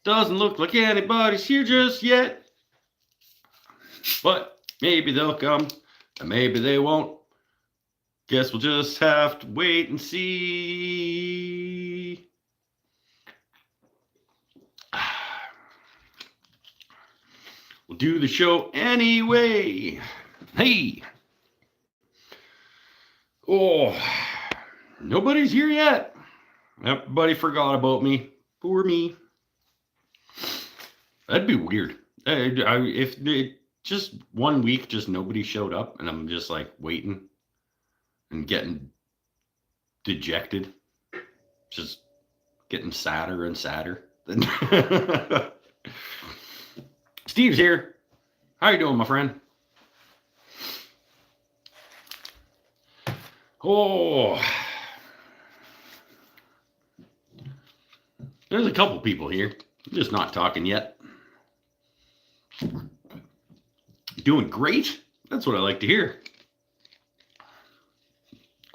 Doesn't look like anybody's here just yet. But maybe they'll come, and maybe they won't. Guess we'll just have to wait and see. We'll do the show anyway. Hey. Oh, nobody's here yet. Everybody forgot about me. Poor me. That'd be weird. If just 1 week, just nobody showed up, and I'm just like waiting and getting dejected, just getting sadder and sadder. Steve's here. How you doing, my friend? Oh, there's a couple people here. I'm just not talking yet. Doing great. That's what I like to hear.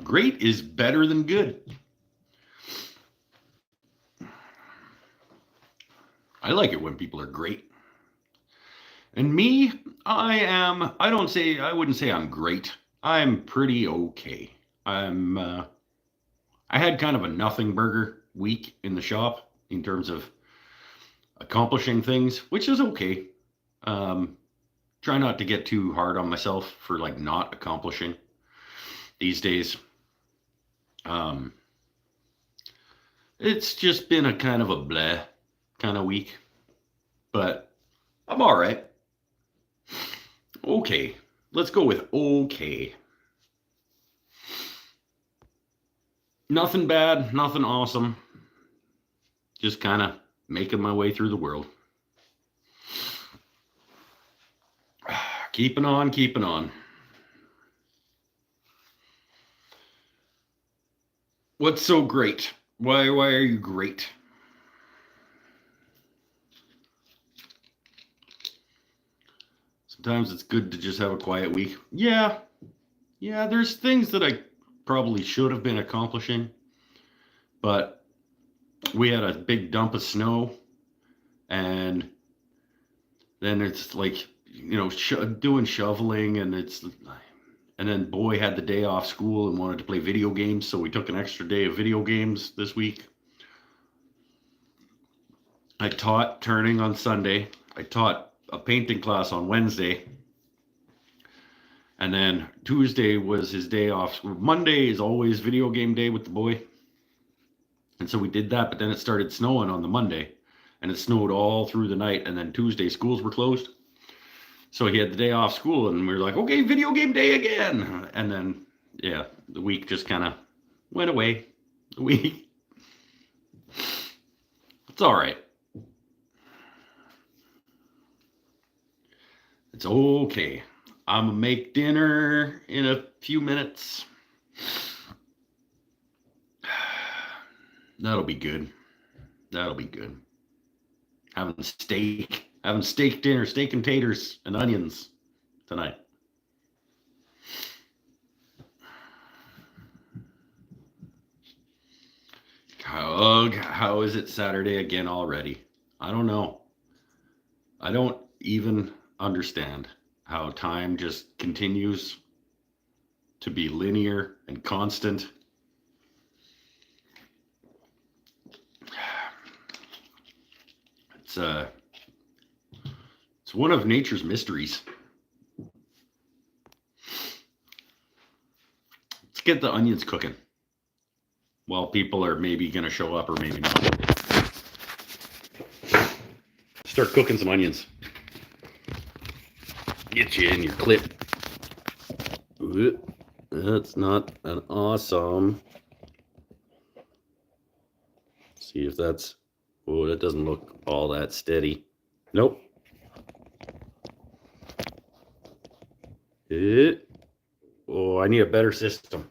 Great is better than good. I like it when people are great. And me, I wouldn't say I'm great. I'm pretty okay. I had kind of a nothing burger week in the shop in terms of accomplishing things, which is okay. Try not to get too hard on myself for like not accomplishing these days. It's just been a kind of a bleh kind of week, but I'm all right. Okay, let's go with okay. Nothing bad, nothing awesome. Just kind of making my way through the world. Keeping on, keeping on. What's so great? Why are you great? Sometimes it's good to just have a quiet week. Yeah, there's things that I probably should have been accomplishing, but we had a big dump of snow, and then it's like, doing shoveling, and then boy had the day off school and wanted to play video games, so we took an extra day of video games this week. I taught turning on Sunday. I taught a painting class on Wednesday. And then Tuesday was his day off. Monday is always video game day with the boy. And so we did that, but then it started snowing on the Monday. And it snowed all through the night. And then Tuesday, schools were closed. So he had the day off school, and we were like, okay, video game day again. And then, yeah, the week just kind of went away. The week. It's all right. It's okay. I'm gonna make dinner in a few minutes. That'll be good. That'll be good. Having steak dinner, steak and taters and onions tonight. How is it Saturday again already? I don't know. I don't even understand how time just continues to be linear and constant. It's one of nature's mysteries. Let's get the onions cooking while people are maybe going to show up or maybe not. Start cooking some onions. Get you in your clip. That's not an awesome. See if that's. Oh, that doesn't look all that steady. Nope. Oh, I need a better system.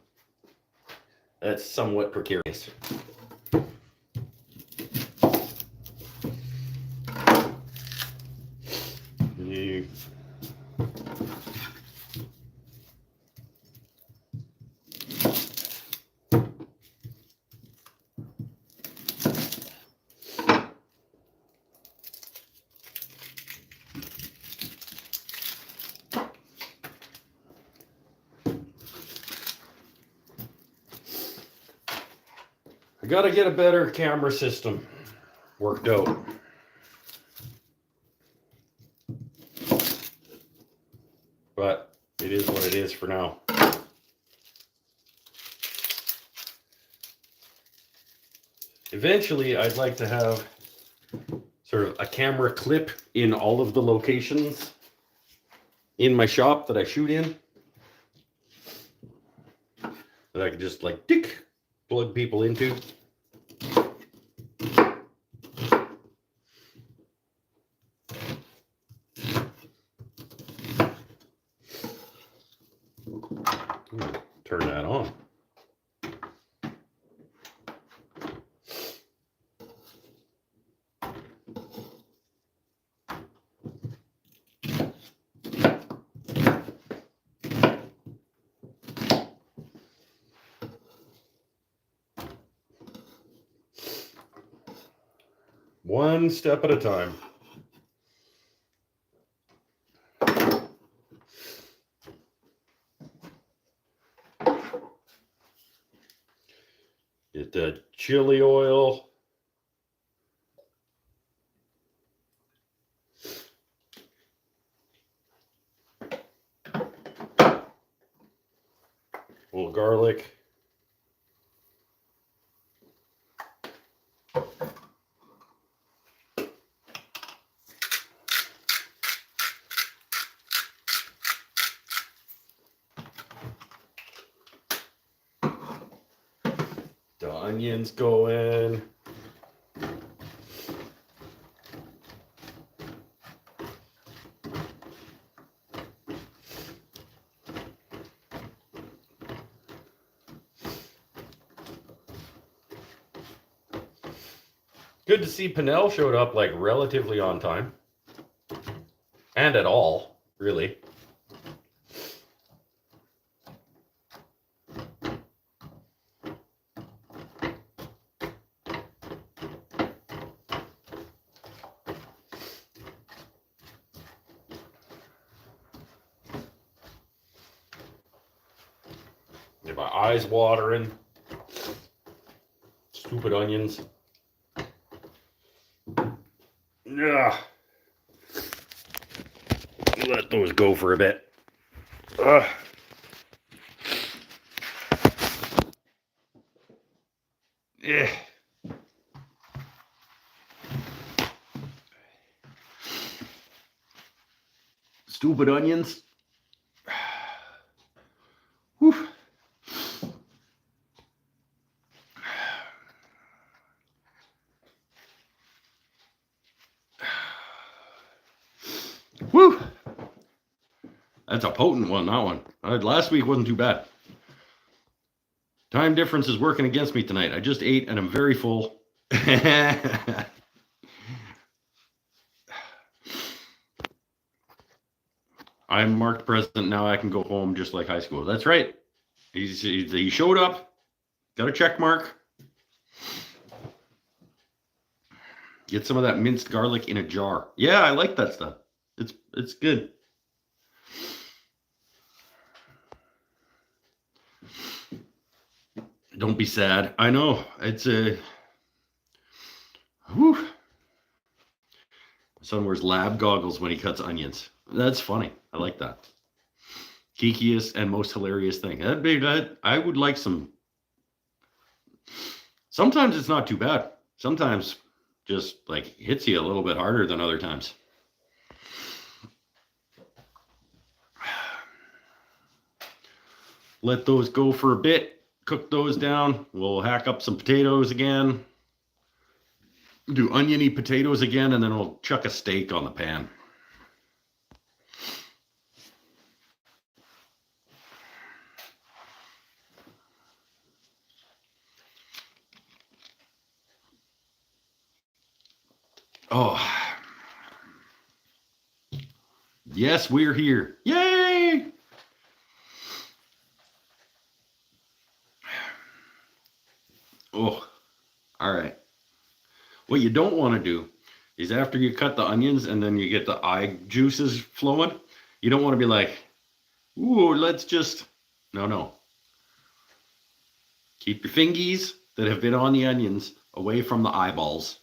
That's somewhat precarious. I gotta get a better camera system worked out. But it is what it is for now. Eventually, I'd like to have sort of a camera clip in all of the locations in my shop that I shoot in, that I could just like tick, plug people into. Turn that on. One step at a time. Get the chili oil. A little garlic. The onions go in. Good to see Pinnell showed up like relatively on time. And at all, really. Get my eyes watering. Stupid onions. Yeah. Let those go for a bit. Yeah. Stupid onions. Whew. Whew. That's a potent one, that one. Last week wasn't too bad. Time difference is working against me tonight. I just ate and I'm very full. I'm marked president now. I can go home just like high school. That's right. He showed up. Got a check mark. Get some of that minced garlic in a jar. Yeah, I like that stuff. It's good. Don't be sad. I know. It's a... Whew. My son wears lab goggles when he cuts onions. That's funny. I like that. Geekiest and most hilarious thing. That'd be that. I would like some... Sometimes it's not too bad. Sometimes just like hits you a little bit harder than other times. Let those go for a bit. Cook those down. We'll hack up some potatoes again. Do oniony potatoes again, and then we'll chuck a steak on the pan. Oh. Yes, we're here. Yay! Oh, all right. What you don't want to do is after you cut the onions and then you get the eye juices flowing, you don't want to be like, ooh, let's just... No. Keep your fingies that have been on the onions away from the eyeballs.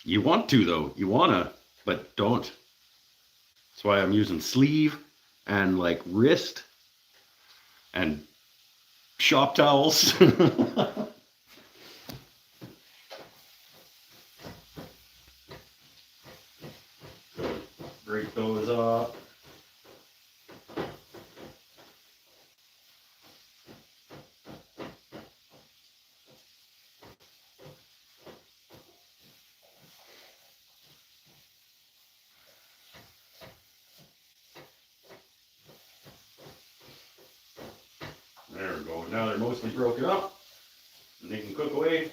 You want to, though. You want to, but don't. That's why I'm using sleeve and like wrist and shop towels. Break those up. There we go. Now they're mostly broken up, and they can cook away.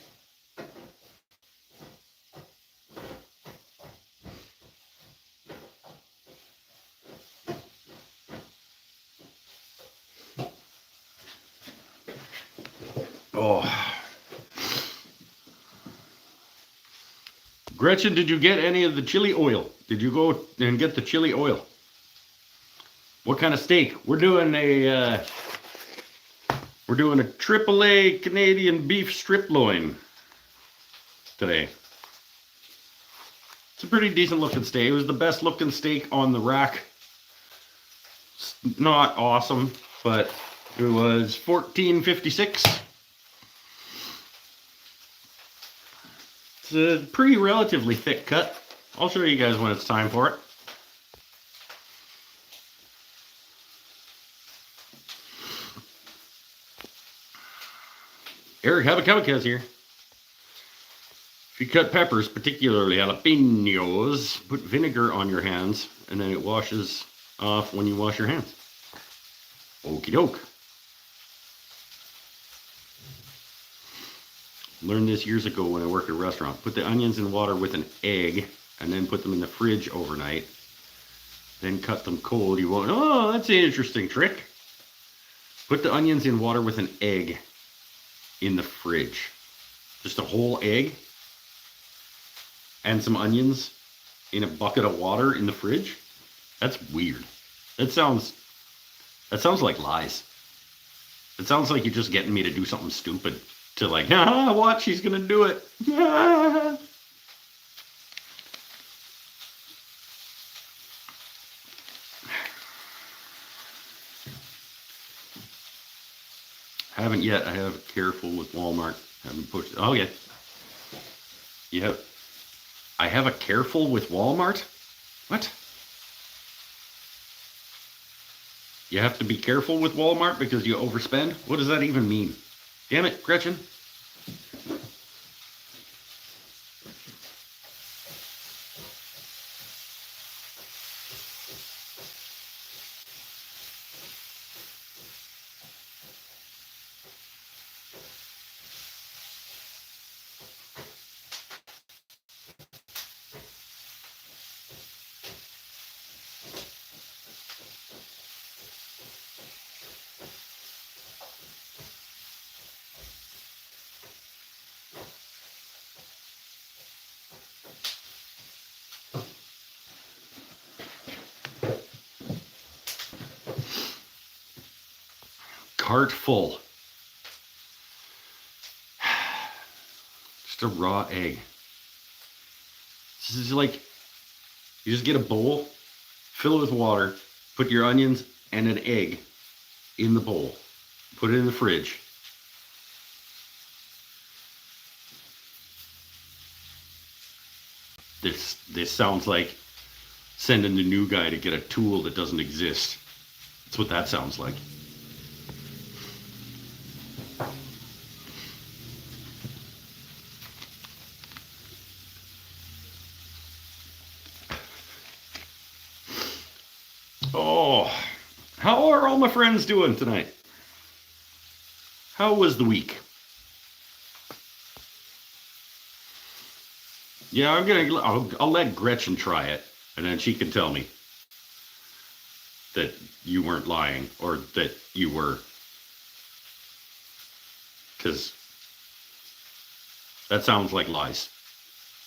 Oh. Gretchen, did you get any of the chili oil? Did you go and get the chili oil? What kind of steak? We're doing a AAA Canadian beef strip loin today. It's a pretty decent looking steak. It was the best looking steak on the rack. It's not awesome, but it was $14.56. It's a pretty relatively thick cut. I'll show you guys when it's time for it. Eric Habakabaka's here. If you cut peppers, particularly jalapenos, put vinegar on your hands, and then it washes off when you wash your hands. Okie doke. Learned this years ago when I worked at a restaurant. Put the onions in water with an egg, and then put them in the fridge overnight. Then cut them cold. You won't. Oh, that's an interesting trick. Put the onions in water with an egg in the fridge. Just a whole egg and some onions in a bucket of water in the fridge. That's weird. That sounds like lies. It sounds like you're just getting me to do something stupid. To like, watch, he's gonna do it. Haven't yet. I have careful with Walmart. Haven't pushed it. Oh yeah. I have a careful with Walmart? What? You have to be careful with Walmart because you overspend? What does that even mean? Damn it, Gretchen. Cart full. Just a raw egg. This is like, you just get a bowl, fill it with water, put your onions and an egg in the bowl, put it in the fridge. This sounds like sending the new guy to get a tool that doesn't exist. That's what that sounds like. Oh, how are all my friends doing tonight? How was the week? Yeah, I'll let Gretchen try it, and then she can tell me that you weren't lying, or that you were, because that sounds like lies.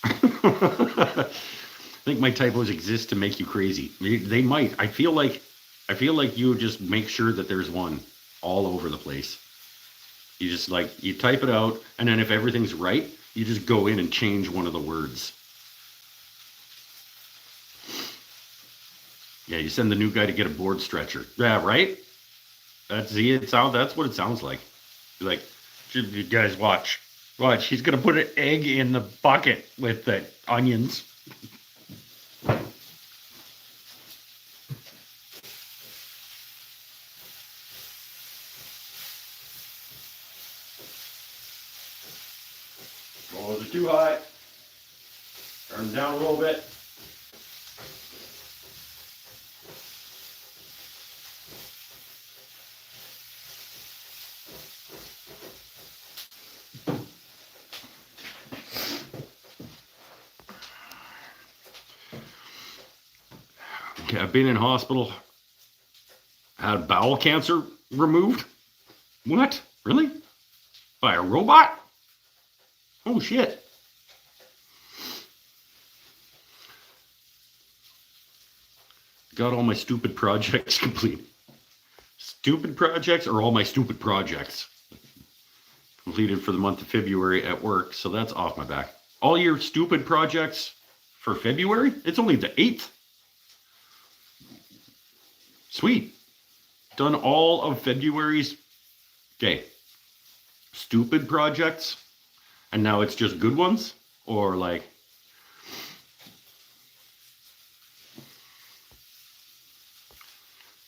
I think my typos exist to make you crazy. They might. I feel like you just make sure that there's one all over the place. You just like, you type it out, and then if everything's right, you just go in and change one of the words. Yeah, you send the new guy to get a board stretcher. Yeah, right? That's that's what it sounds like. Like, you guys watch. Watch, he's gonna put an egg in the bucket with the onions. Oh, is it too high? Turn it down a little bit. Okay, I've been in hospital. Had bowel cancer removed. What? Really? By a robot? Oh shit. Got all my stupid projects complete. Stupid projects or all my stupid projects completed for the month of February at work, so that's off my back. All your stupid projects for February? It's only the 8th. Sweet. Done all of February's, okay, stupid projects, and now it's just good ones? Or like,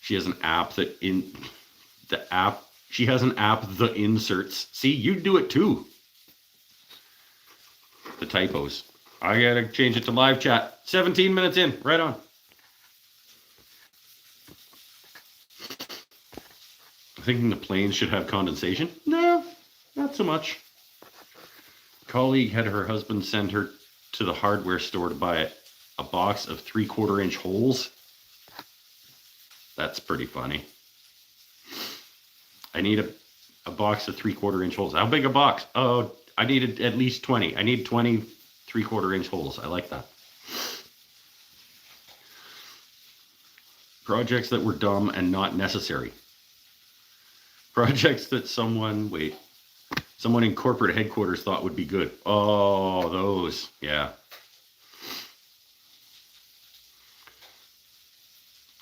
she has an app that she has an app that inserts. See, you do it too. The typos. I gotta change it to live chat. 17 minutes in, right on. Thinking the planes should have condensation? No, not so much. Colleague had her husband send her to the hardware store to buy a box of 3/4 inch holes. That's pretty funny. I need a box of 3/4 inch holes. How big a box? Oh, I needed at least 20. I need 20 3/4 inch holes. I like that. Projects that were dumb and not necessary. Projects that someone in corporate headquarters thought would be good. Oh, those, yeah.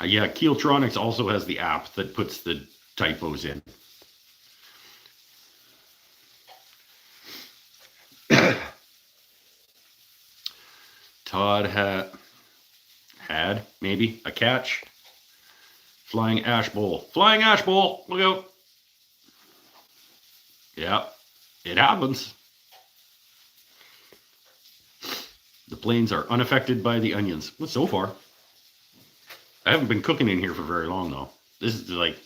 Yeah, Keeltronics also has the app that puts the typos in. Todd had maybe a catch. Flying ash bowl. Flying ash bowl. Look out. Yeah, it happens. The planes are unaffected by the onions. Well, so far. I haven't been cooking in here for very long, though. This is like,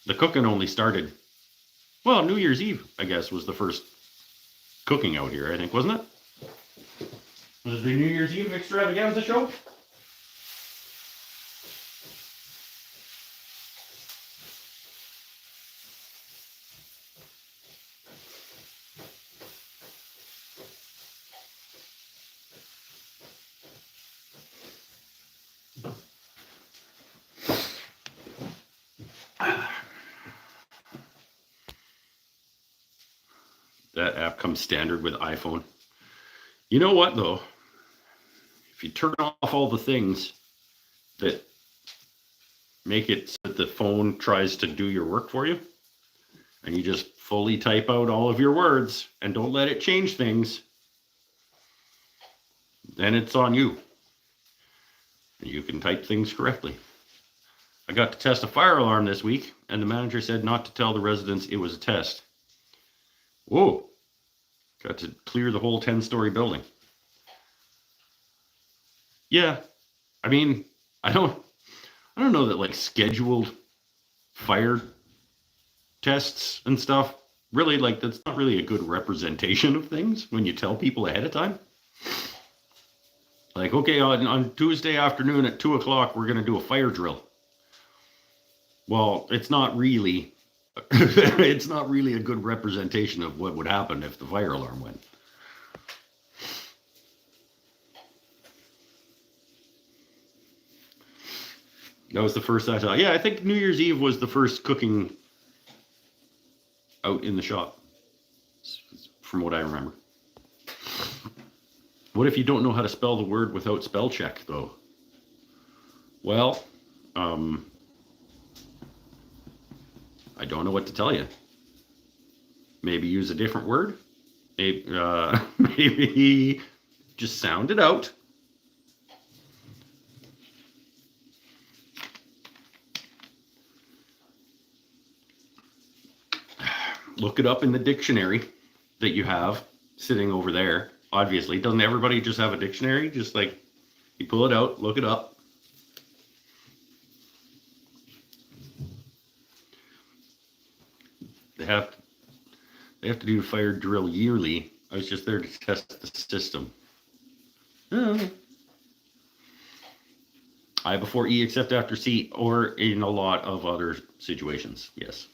the cooking only started, well, New Year's Eve, I guess, was the first cooking out here, I think, wasn't it? Was it the New Year's Eve extravaganza show? That app comes standard with iPhone. You know what, though? If you turn off all the things that make it so that the phone tries to do your work for you, and you just fully type out all of your words and don't let it change things, then it's on you. And you can type things correctly. I got to test a fire alarm this week, and the manager said not to tell the residents it was a test. Whoa. Got to clear the whole 10-story building. Yeah. I mean, I don't know that like scheduled fire tests and stuff, really, like, that's not really a good representation of things when you tell people ahead of time. Like, okay, on Tuesday afternoon at 2 o'clock, we're going to do a fire drill. Well, it's not really it's not really a good representation of what would happen if the fire alarm went. That was the first I saw. Yeah, I think New Year's Eve was the first cooking out in the shop, from what I remember. What if you don't know how to spell the word without spell check, though? Well, I don't know what to tell you. Maybe use a different word. Maybe, maybe just sound it out. Look it up in the dictionary that you have sitting over there. Obviously, doesn't everybody just have a dictionary? Just like you pull it out, look it up. They have to do a fire drill yearly. I was just there to test the system. I before E except after C, or in a lot of other situations, yes.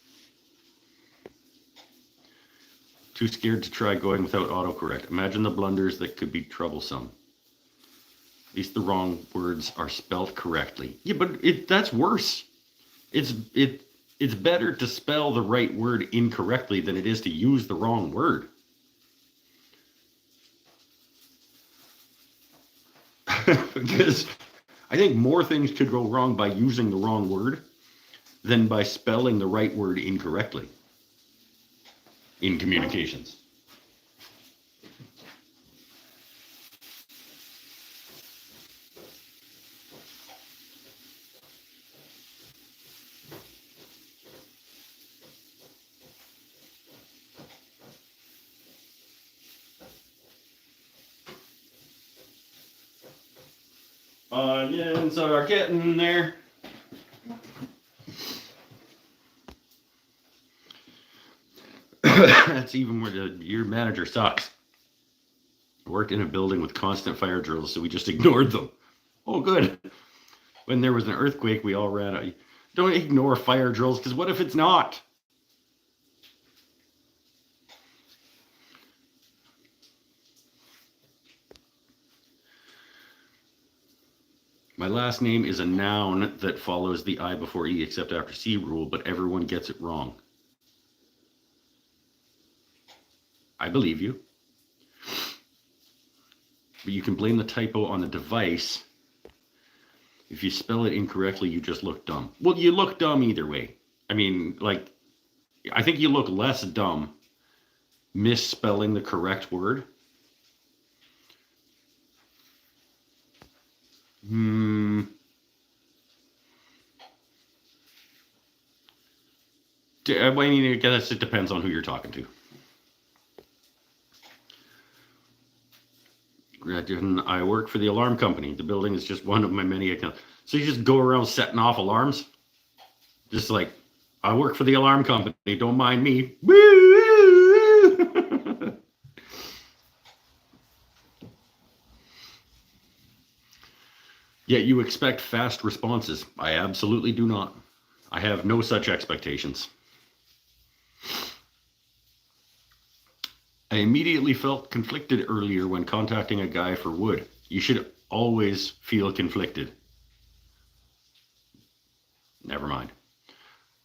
Too scared to try going without autocorrect. Imagine the blunders that could be troublesome. At least the wrong words are spelled correctly. Yeah, but that's worse. It's better to spell the right word incorrectly than it is to use the wrong word. Because I think more things could go wrong by using the wrong word than by spelling the right word incorrectly in communications. Onions are getting there. That's even where your manager sucks. I worked in a building with constant fire drills, so we just ignored them. Oh, good. When there was an earthquake, we all ran out. Don't ignore fire drills, because what if it's not? My last name is a noun that follows the I before E except after C rule, but everyone gets it wrong. I believe you. But you can blame the typo on the device. If you spell it incorrectly, you just look dumb. Well, you look dumb either way. I mean, like, I think you look less dumb misspelling the correct word. I mean, I guess it depends on who you're talking to. I work for the alarm company. The building is just one of my many accounts. So you just go around setting off alarms? Just like, I work for the alarm company. Don't mind me. Yet you expect fast responses. I absolutely do not. I have no such expectations. I immediately felt conflicted earlier when contacting a guy for wood. You should always feel conflicted. Never mind.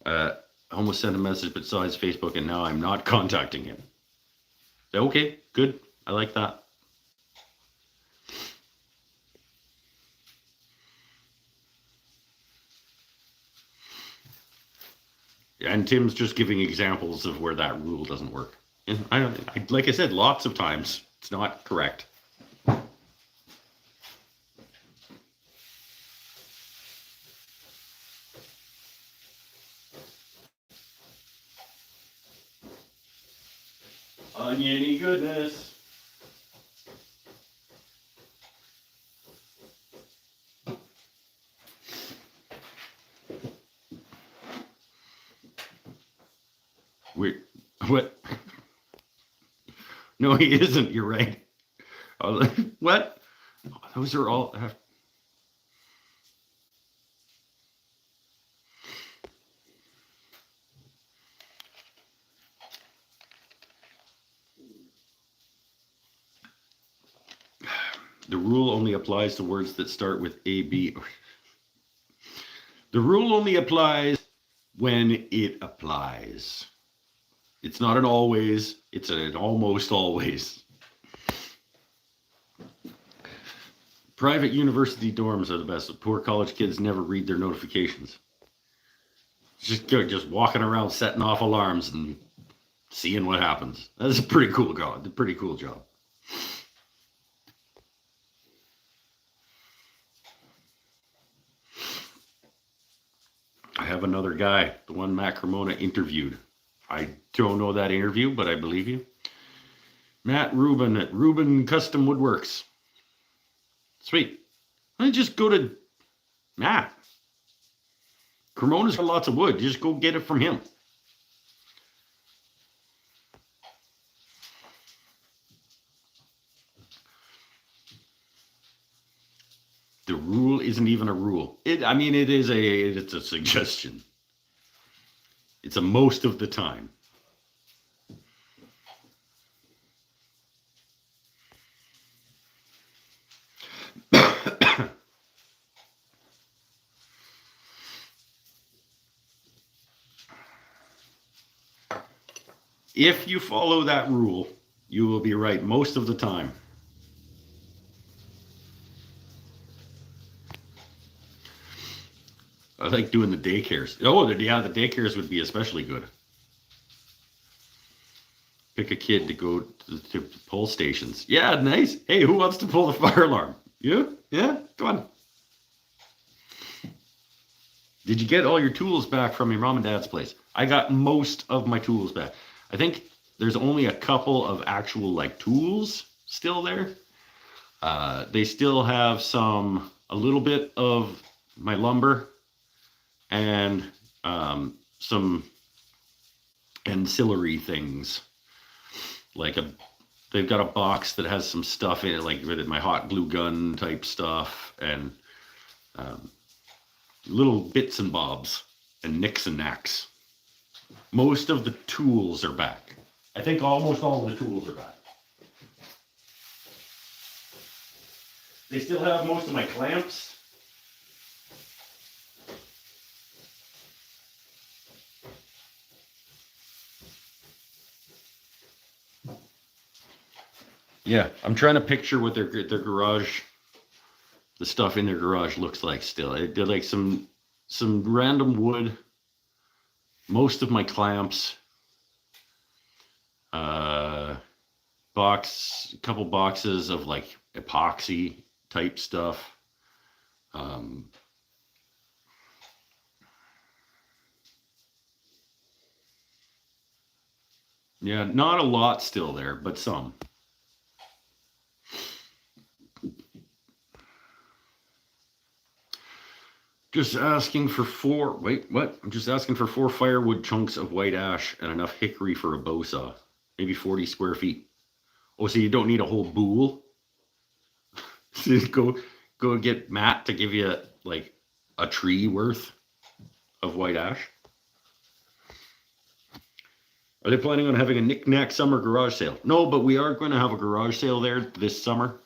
I almost sent a message besides Facebook, and now I'm not contacting him. Okay, good. I like that. And Tim's just giving examples of where that rule doesn't work. And like I said, lots of times it's not correct. Oniony goodness. What? No, he isn't. You're right. What? Those are all. The rule only applies to words that start with A, B. The rule only applies when it applies. It's not an always, it's an almost always. Private university dorms are the best. The poor college kids never read their notifications. Just walking around setting off alarms and seeing what happens. That's a pretty cool job. I have another guy, the one Matt Cremona interviewed. I don't know that interview, but I believe you. Matt Rubin at Rubin Custom Woodworks. Sweet. I just go to Matt. Cremona's got lots of wood. You just go get it from him. The rule isn't even a rule. It's a suggestion. It's a most of the time. If you follow that rule, you will be right most of the time. I like doing the daycares. Oh, the daycares would be especially good. Pick a kid to go to pull stations. Yeah, nice. Hey, who wants to pull the fire alarm? You? Yeah? Come on. Did you get all your tools back from your mom and dad's place? I got most of my tools back. I think there's only a couple of actual like tools still there. They still have a little bit of my lumber and some ancillary things. Like they've got a box that has some stuff in it, like my hot glue gun type stuff, and little bits and bobs and nicks and knacks. Most of the tools are back. I think almost all of the tools are back. They still have most of my clamps. Yeah, I'm trying to picture what their garage, the stuff in their garage looks like still. They're like some random wood, most of my clamps, a couple boxes of like epoxy type stuff. Yeah, not a lot still there, but some. Just asking for I'm just asking for 4 firewood chunks of white ash and enough hickory for a bow saw. Maybe 40 square feet. Oh, so you don't need a whole boule? Go get Matt to give you like a tree worth of white ash. Are they planning on having a knick-knack summer garage sale? No, but we are going to have a garage sale there this summer.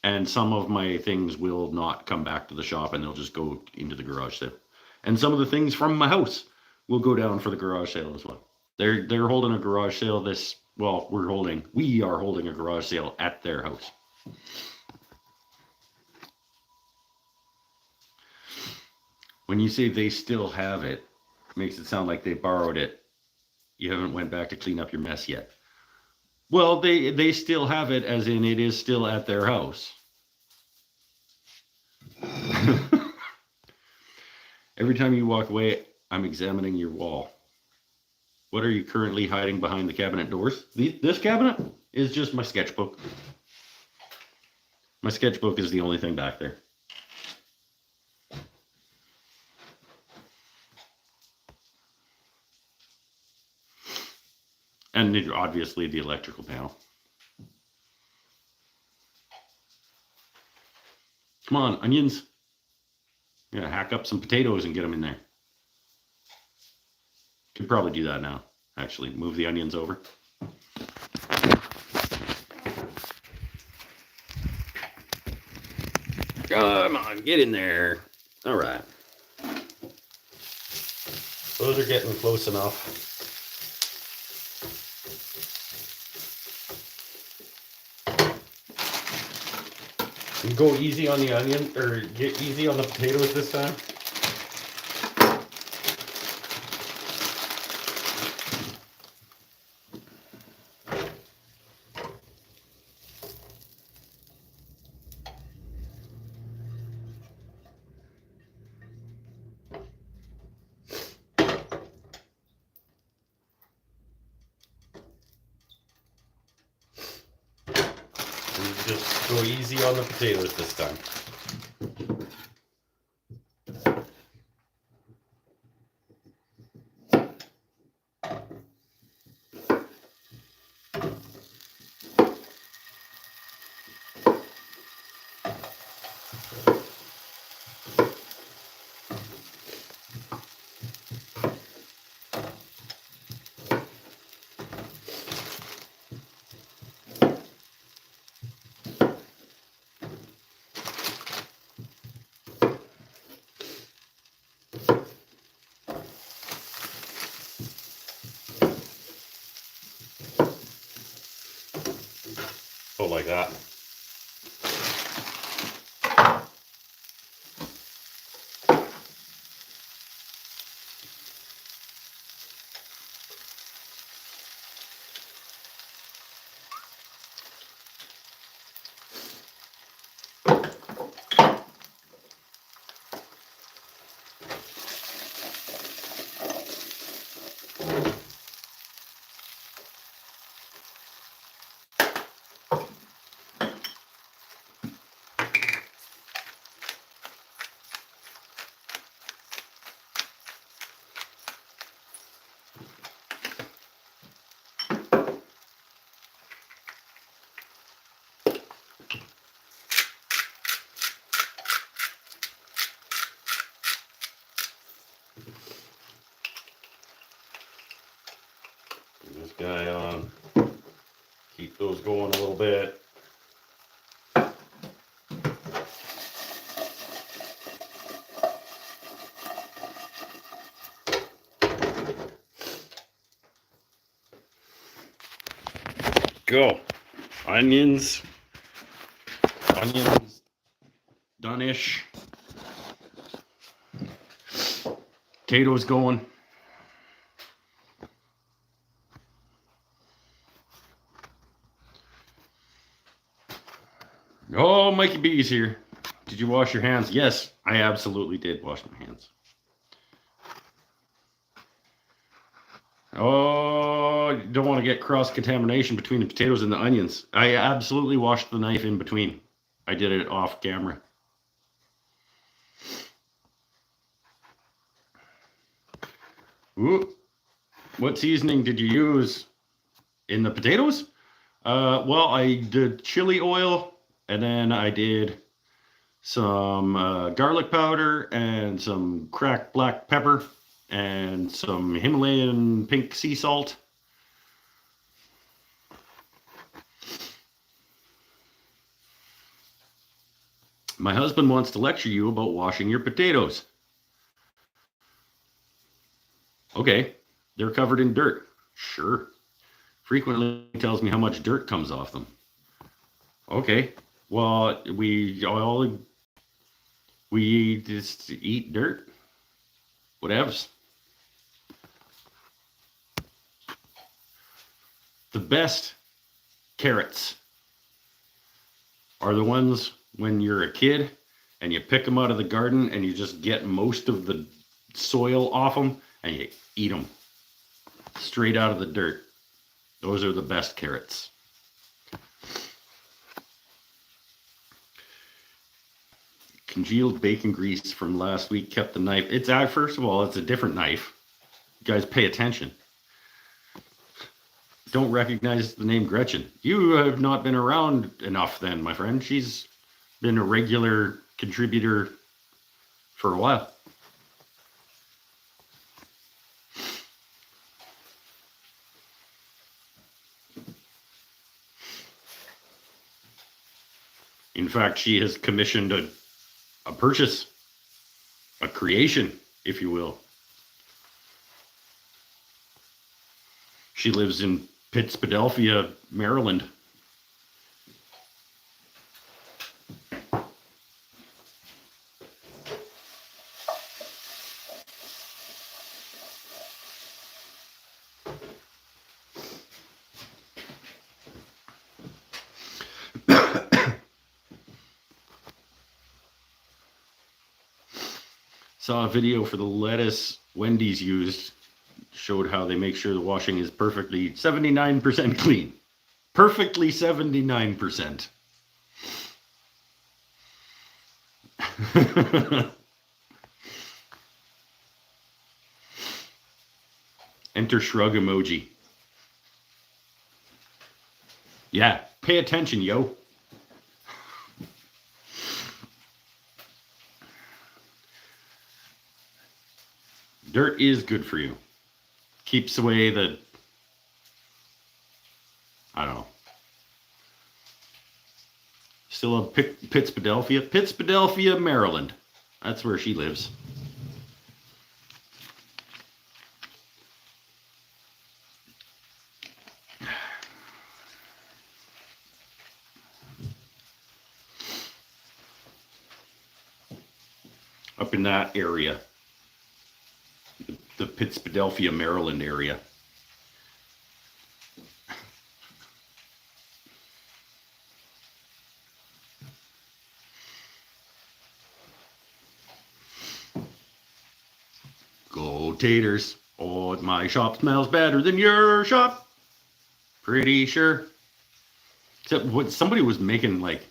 And some of my things will not come back to the shop and they'll just go into the garage sale. And some of the things from my house will go down for the garage sale as well. They're holding a garage sale we are holding a garage sale at their house. When you say they still have it, it makes it sound like they borrowed it. You haven't went back to clean up your mess yet. Well, they still have it, as in it is still at their house. Every time you walk away, I'm examining your wall. What are you currently hiding behind the cabinet doors? This cabinet is just my sketchbook. My sketchbook is the only thing back there. And obviously the electrical panel. Come on, onions. I'm gonna hack up some potatoes and get them in there. Could probably do that now. Actually, move the onions over. Come on, get in there. All right. Those are getting close enough. And go easy on the onion, or get easy on the potatoes this time. Just go easy on the potatoes this time. Oh, like that. This guy on. Keep those going a little bit. Go. Onions done-ish. Potatoes going. Oh, Mikey B's here. Did you wash your hands? Yes, I absolutely did wash my hands. Oh, you don't want to get cross-contamination between the potatoes and the onions. I absolutely washed the knife in between. I did it off camera. Ooh. What seasoning did you use in the potatoes? Well, I did chili oil, and then I did some garlic powder and some cracked black pepper and some Himalayan pink sea salt. My husband wants to lecture you about washing your potatoes. Okay, they're covered in dirt. Sure. Frequently tells me how much dirt comes off them. Okay, well, we just eat dirt. Whatevs. The best carrots are the ones when you're a kid and you pick them out of the garden and you just get most of the soil off them and you eat them straight out of the dirt. Those are the best carrots. Congealed bacon grease from last week kept the knife. It's first of all, it's a different knife. You guys pay attention. Don't recognize the name Gretchen. You have not been around enough then, my friend. She's been a regular contributor for a while. In fact, she has commissioned a purchase, a creation, if you will. She lives in Pittsfield, Maryland. Saw a video for the lettuce Wendy's used. Showed how they make sure the washing is perfectly 79% clean. Perfectly 79%. Enter shrug emoji. Yeah, pay attention, yo. Dirt is good for you. Keeps away the, I don't know. Still in Pittsfidelphia, Maryland. That's where she lives. Up in that area. The Pittsfidelphia, Maryland area. Go taters. Oh, my shop smells better than your shop. Pretty sure. Except what somebody was making like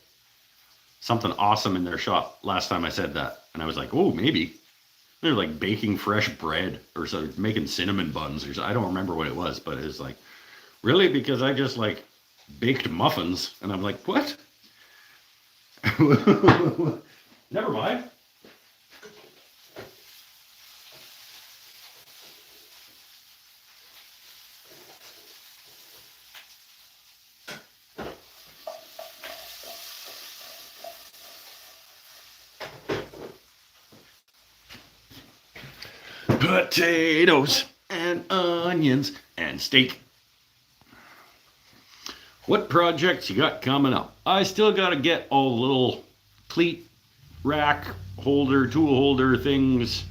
something awesome in their shop last time I said that. And I was like, oh, maybe. They're like baking fresh bread or so, making cinnamon buns or so. I don't remember what it was, but it was like, really? Because I just like baked muffins. And I'm like, what? Never mind. Potatoes and onions and steak. What projects you got coming up? I still got to get all the little cleat, rack, holder, tool holder things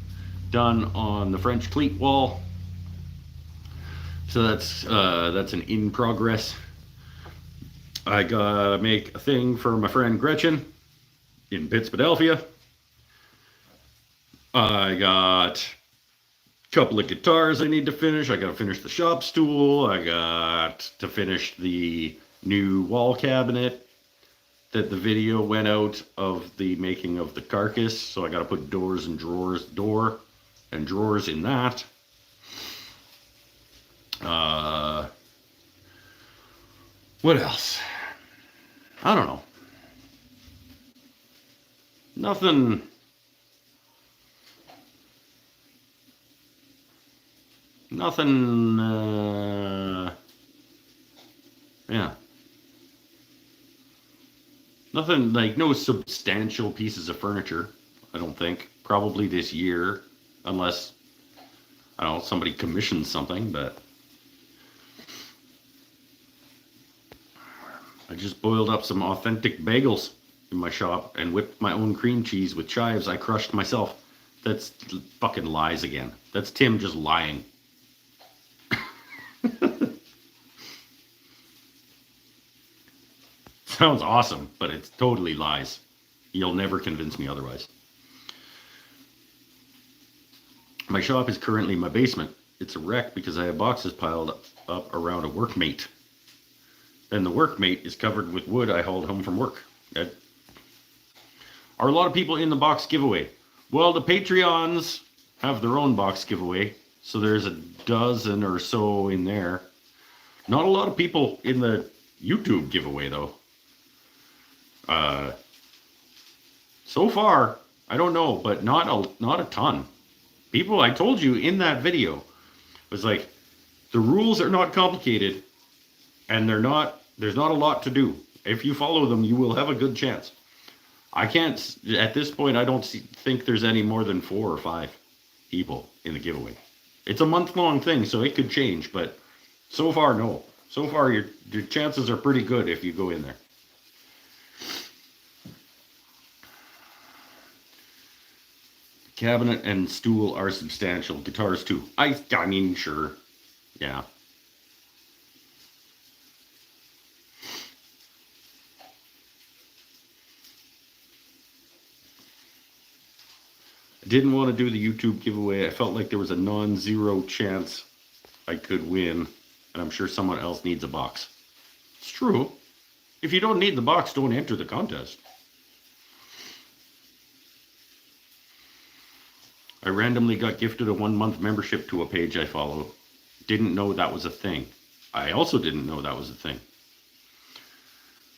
done on the French cleat wall. So that's an in progress. I gotta make a thing for my friend Gretchen in Pittsfidelphia. I got couple of guitars I need to finish. I got to finish the shop stool. I got to finish the new wall cabinet that the video went out of the making of the carcass. So I got to put door and drawers in that. What else? I don't know. Nothing. Yeah. Nothing like no substantial pieces of furniture, I don't think. Probably this year, unless, I don't know, somebody commissions something, but I just boiled up some authentic bagels in my shop and whipped my own cream cheese with chives I crushed myself. That's fucking lies again. That's Tim just lying. Sounds awesome, but it's totally lies. You'll never convince me otherwise. My shop is currently my basement. It's a wreck because I have boxes piled up around a workmate. Then the workmate is covered with wood I hauled home from work. Are a lot of people in the box giveaway? Well, the Patreons have their own box giveaway, so there's a dozen or so in there. Not a lot of people in the YouTube giveaway, though. So far, I don't know, but not a ton. People, I told you in that video, was like, the rules are not complicated, and there's not a lot to do. If you follow them, you will have a good chance. I can't, at this point, I don't think there's any more than 4 or 5 people in the giveaway. It's a month-long thing, so it could change, but so far, no. So far, your chances are pretty good if you go in there. Cabinet and stool are substantial. Guitars too. I mean, sure. Yeah. I didn't want to do the YouTube giveaway. I felt like there was a non-zero chance I could win, and I'm sure someone else needs a box. It's true. If you don't need the box, don't enter the contest. I randomly got gifted a 1-month membership to a page I follow. Didn't know that was a thing. I also didn't know that was a thing.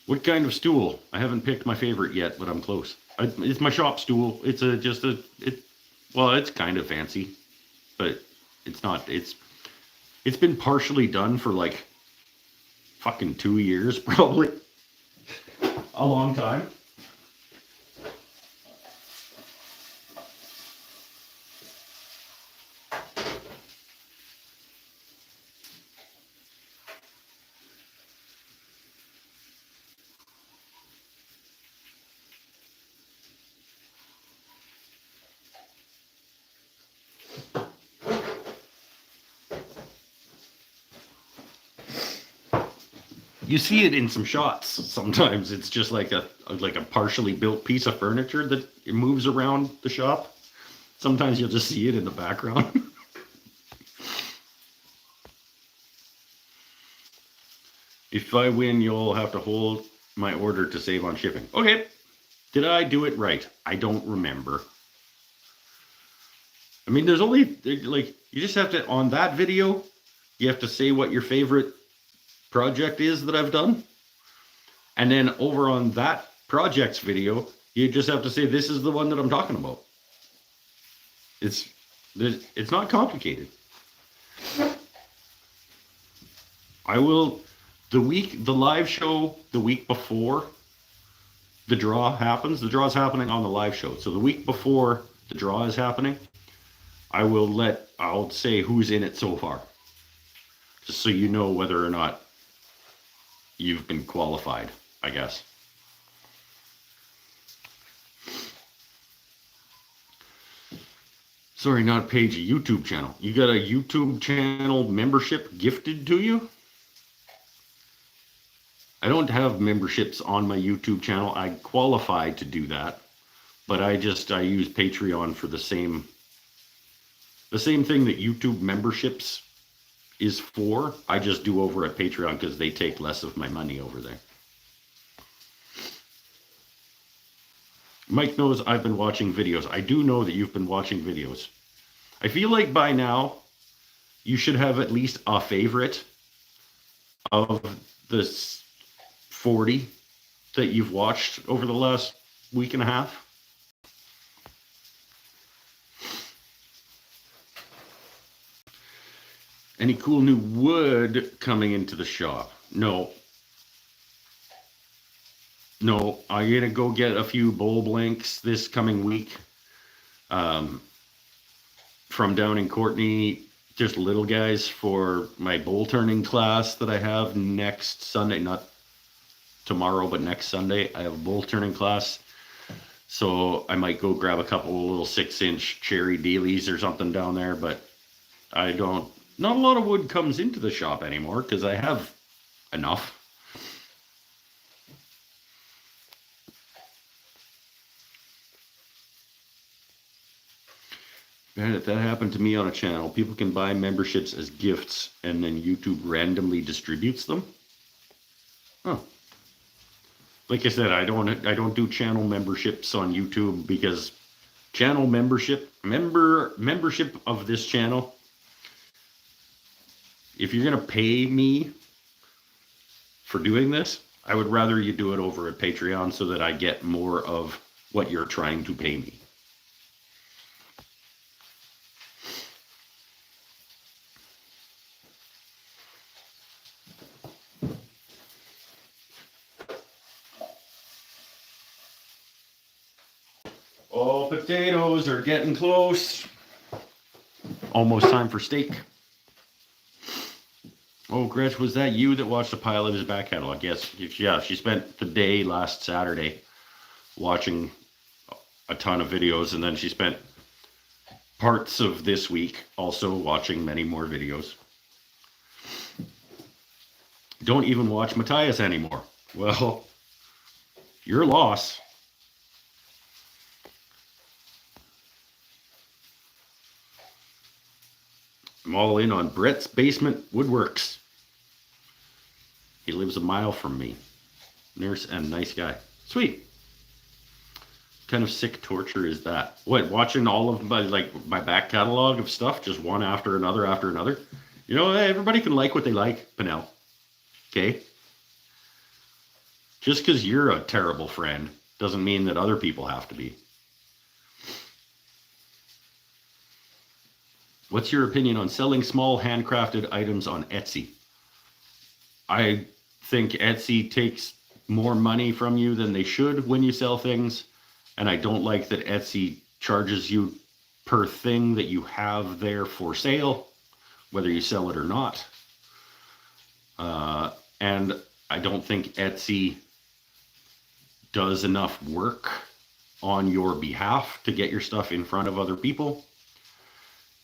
What kind of stool? I haven't picked my favorite yet, but I'm close. It's my shop stool. It's it's kind of fancy, but it's not. It's been partially done for like fucking 2 years, probably. A long time. You see it in some shots. Sometimes it's just like a partially built piece of furniture that it moves around the shop. Sometimes you'll just see it in the background. If I win, you'll have to hold my order to save on shipping. Okay. Did I do it right? I don't remember. I mean, there's only, like, you just have to, on that video, you have to say what your favorite project is that I've done. And then over on that project's video, you just have to say, this is the one that I'm talking about. It's not complicated. I will, the live show, the week before the draw happens, the draw is happening on the live show. So the week before the draw is happening, I'll say who's in it so far. Just so you know whether or not you've been qualified, I guess. Sorry, not page, a YouTube channel. You got a YouTube channel membership gifted to you? I don't have memberships on my YouTube channel. I qualify to do that, but I use Patreon for the same thing that YouTube memberships is for. I just do over at Patreon because they take less of my money over there. Mike knows I've been watching videos. I do know that you've been watching videos. I feel like by now you should have at least a favorite of the 40 that you've watched over the last week and a half. Any cool new wood coming into the shop? No, I'm gonna go get a few bowl blanks this coming week from down in Courtney, just little guys for my bowl turning class that I have next Sunday, not tomorrow, but next Sunday. I have a bowl turning class. So I might go grab a couple of little 6-inch cherry dealies or something down there, but not a lot of wood comes into the shop anymore because I have enough. Man, if that happened to me on a channel, people can buy memberships as gifts and then YouTube randomly distributes them. Huh. Like I said, I don't do channel memberships on YouTube because channel membership of this channel, if you're going to pay me for doing this, I would rather you do it over at Patreon so that I get more of what you're trying to pay me. Oh, potatoes are getting close. Almost time for steak. Oh, Gretch, was that you that watched a pile of his back catalog? Yes. Yeah, she spent the day last Saturday watching a ton of videos, and then she spent parts of this week also watching many more videos. Don't even watch Matthias anymore. Well, your loss. I'm all in on Brett's Basement Woodworks. He lives a mile from me. Nurse and nice guy. Sweet. What kind of sick torture is that? What, watching all of my back catalog of stuff, just one after another after another? You know, everybody can like what they like, Pinnell. Okay? Just because you're a terrible friend doesn't mean that other people have to be. What's your opinion on selling small handcrafted items on Etsy? I think Etsy takes more money from you than they should when you sell things. And I don't like that Etsy charges you per thing that you have there for sale, whether you sell it or not. And I don't think Etsy does enough work on your behalf to get your stuff in front of other people.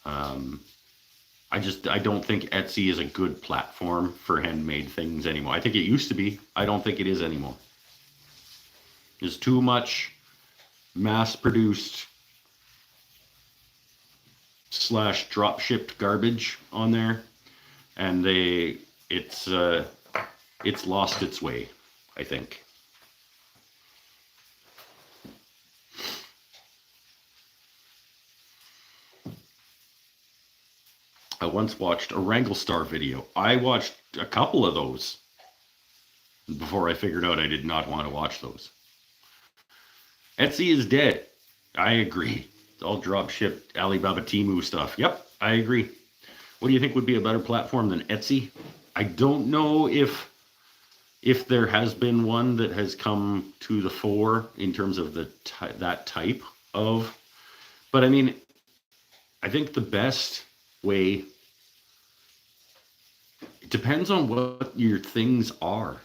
I don't think Etsy is a good platform for handmade things anymore. I think it used to be. I don't think it is anymore. There's too much mass-produced / drop-shipped garbage on there, and it's lost its way, I think. I once watched a Wranglestar video. I watched a couple of those before I figured out I did not want to watch those. Etsy is dead. I agree. It's all drop-shipped Alibaba Temu stuff. Yep, I agree. What do you think would be a better platform than Etsy? I don't know if there has been one that has come to the fore in terms of that type of, but I mean, I think the best way, it depends on what your things are.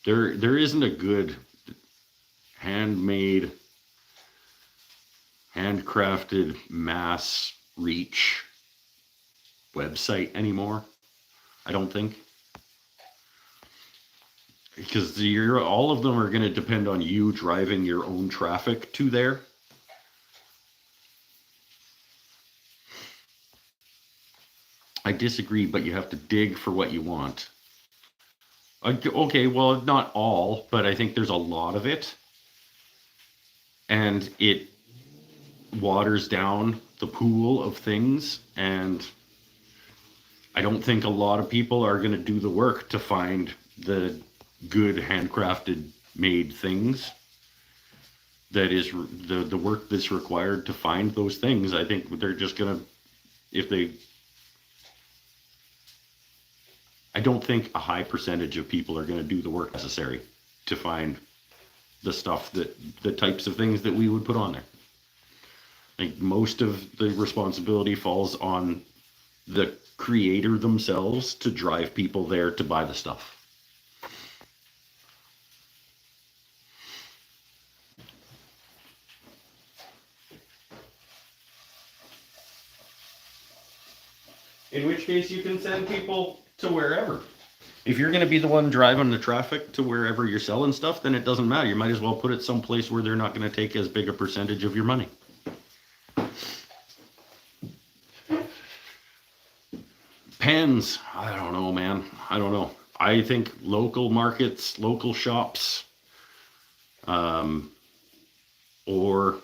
There isn't a good handmade, handcrafted, mass reach website anymore. I don't think, because all of them are going to depend on you driving your own traffic to there. I disagree, but you have to dig for what you want. Okay, well, not all, but I think there's a lot of it. And it waters down the pool of things. And I don't think a lot of people are going to do the work to find the good handcrafted made things. That is the work that's required to find those things. I think they're just going to, I don't think a high percentage of people are going to do the work necessary to find the stuff the types of things that we would put on there. I think most of the responsibility falls on the creator themselves to drive people there to buy the stuff. In which case you can send people to wherever. If you're going to be the one driving the traffic to wherever you're selling stuff, then it doesn't matter. You might as well put it someplace where they're not going to take as big a percentage of your money. Pens, I don't know, man. I don't know. I think local markets, local shops, or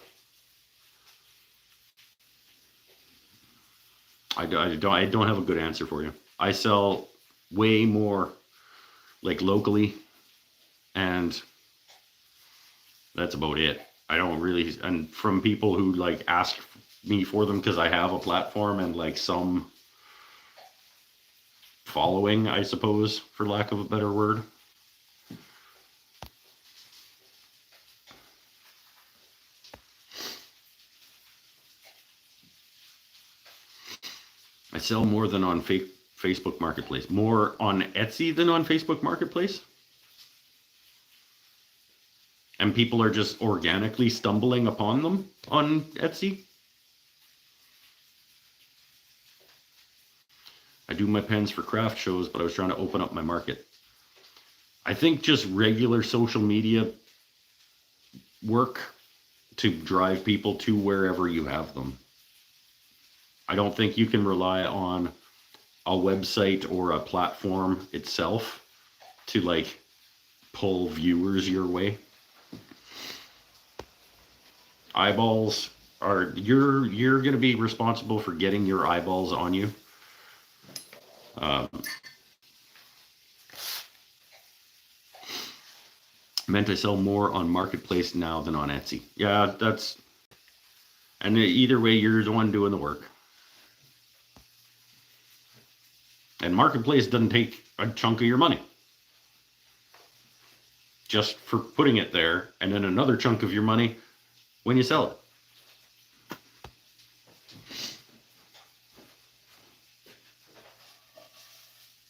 I don't have a good answer for you. I sell way more like locally, and that's about it. I don't really, and from people who like ask me for them because I have a platform and like some following, I suppose, for lack of a better word. I sell more than on Facebook Marketplace. More on Etsy than on Facebook Marketplace? And people are just organically stumbling upon them on Etsy? I do my pens for craft shows, but I was trying to open up my market. I think just regular social media work to drive people to wherever you have them. I don't think you can rely on a website or a platform itself to like pull viewers your way. Eyeballs are you're going to be responsible for getting your eyeballs on you. Meant I sell more on Marketplace now than on Etsy. Yeah, that's, and either way, you're the one doing the work. And Marketplace doesn't take a chunk of your money just for putting it there, and then another chunk of your money when you sell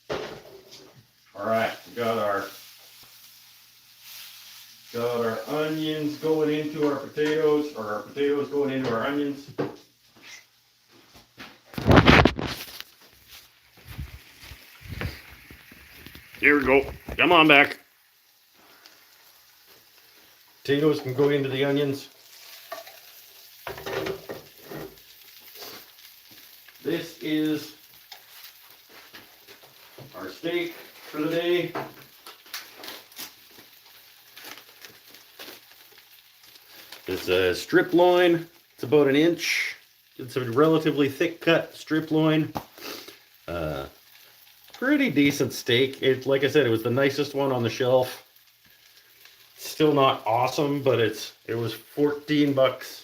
it. All right, we got our onions going into our potatoes, or our potatoes going into our onions. Here we go. Come on back. Potatoes can go into the onions. This is our steak for the day. It's a strip loin. It's about an inch. It's a relatively thick cut strip loin. Pretty decent steak. It, like I said, it was the nicest one on the shelf. Still not awesome, but it was 14 bucks.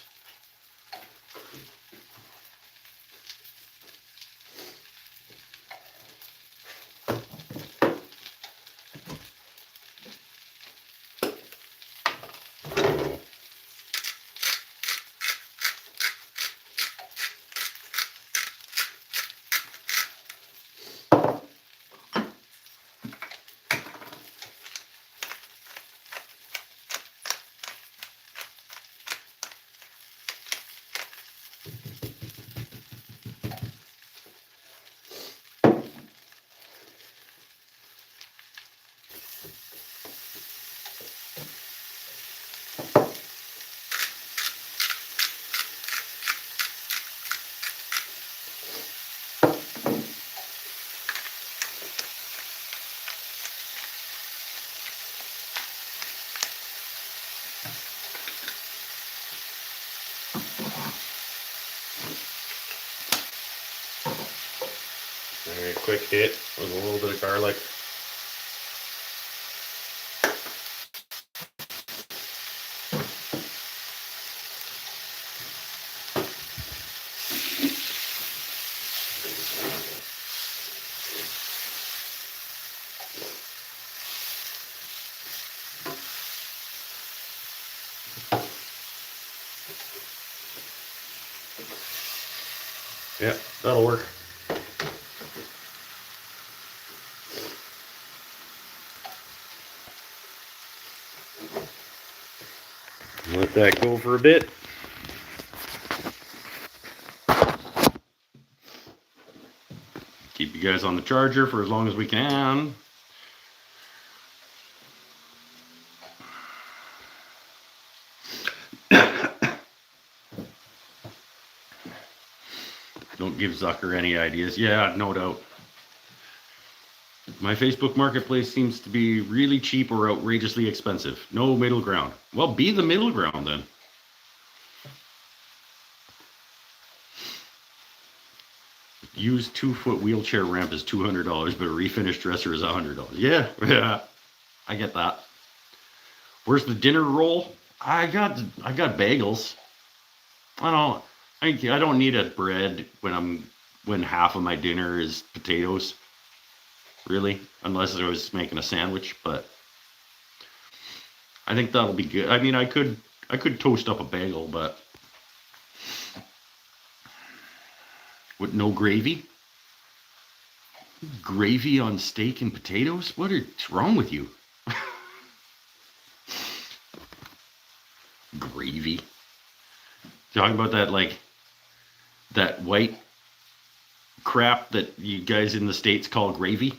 Very quick hit with a little bit of garlic. Yeah, that'll work. Let that go for a bit. Keep you guys on the charger for as long as we can. Don't give Zucker any ideas. Yeah, no doubt. My Facebook Marketplace seems to be really cheap or outrageously expensive. No middle ground. Well, be the middle ground then. Used 2-foot wheelchair ramp is $200, but a refinished dresser is $100. Yeah, I get that. Where's the dinner roll? I got bagels. I don't need a bread when half of my dinner is potatoes. Really, unless I was making a sandwich, but I think that'll be good. I mean, I could toast up a bagel, but with no gravy? Gravy on steak and potatoes? What's wrong with you? Gravy. Talking about that, like, that white crap that you guys in the States call gravy?